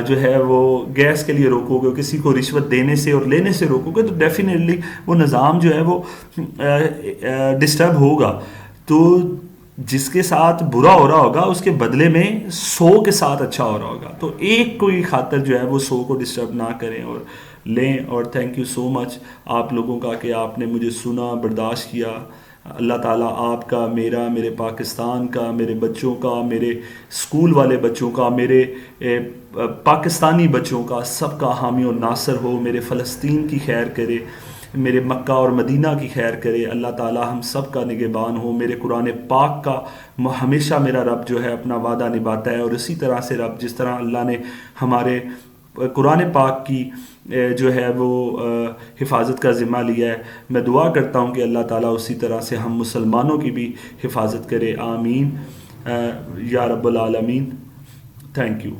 جو ہے وہ گیس کے لیے روکو گے، کسی کو رشوت دینے سے اور لینے سے روکو گے، تو ڈیفینیٹلی وہ نظام جو ہے وہ ڈسٹرب ہوگا. تو جس کے ساتھ برا ہو رہا ہوگا اس کے بدلے میں 100 کے ساتھ اچھا ہو رہا ہوگا. تو ایک کوئی خاطر جو ہے وہ 100 کو ڈسٹرب نہ کریں اور لیں. اور تھینک یو سو مچ آپ لوگوں کا کہ آپ نے مجھے سنا، برداشت کیا. اللہ تعالیٰ آپ کا، میرا، میرے پاکستان کا، میرے بچوں کا، میرے اسکول والے بچوں کا، میرے پاکستانی بچوں کا، سب کا حامی و ناصر ہو. میرے فلسطین کی خیر کرے، میرے مکہ اور مدینہ کی خیر کرے. اللہ تعالیٰ ہم سب کا نگہبان ہو. میرے قرآن پاک کا ہمیشہ میرا رب جو ہے اپنا وعدہ نبھاتا ہے، اور اسی طرح سے رب جس طرح اللہ نے ہمارے قرآن پاک کی جو ہے وہ حفاظت کا ذمہ لیا ہے، میں دعا کرتا ہوں کہ اللہ تعالیٰ اسی طرح سے ہم مسلمانوں کی بھی حفاظت کرے. آمین یا رب العالمین. Thank you.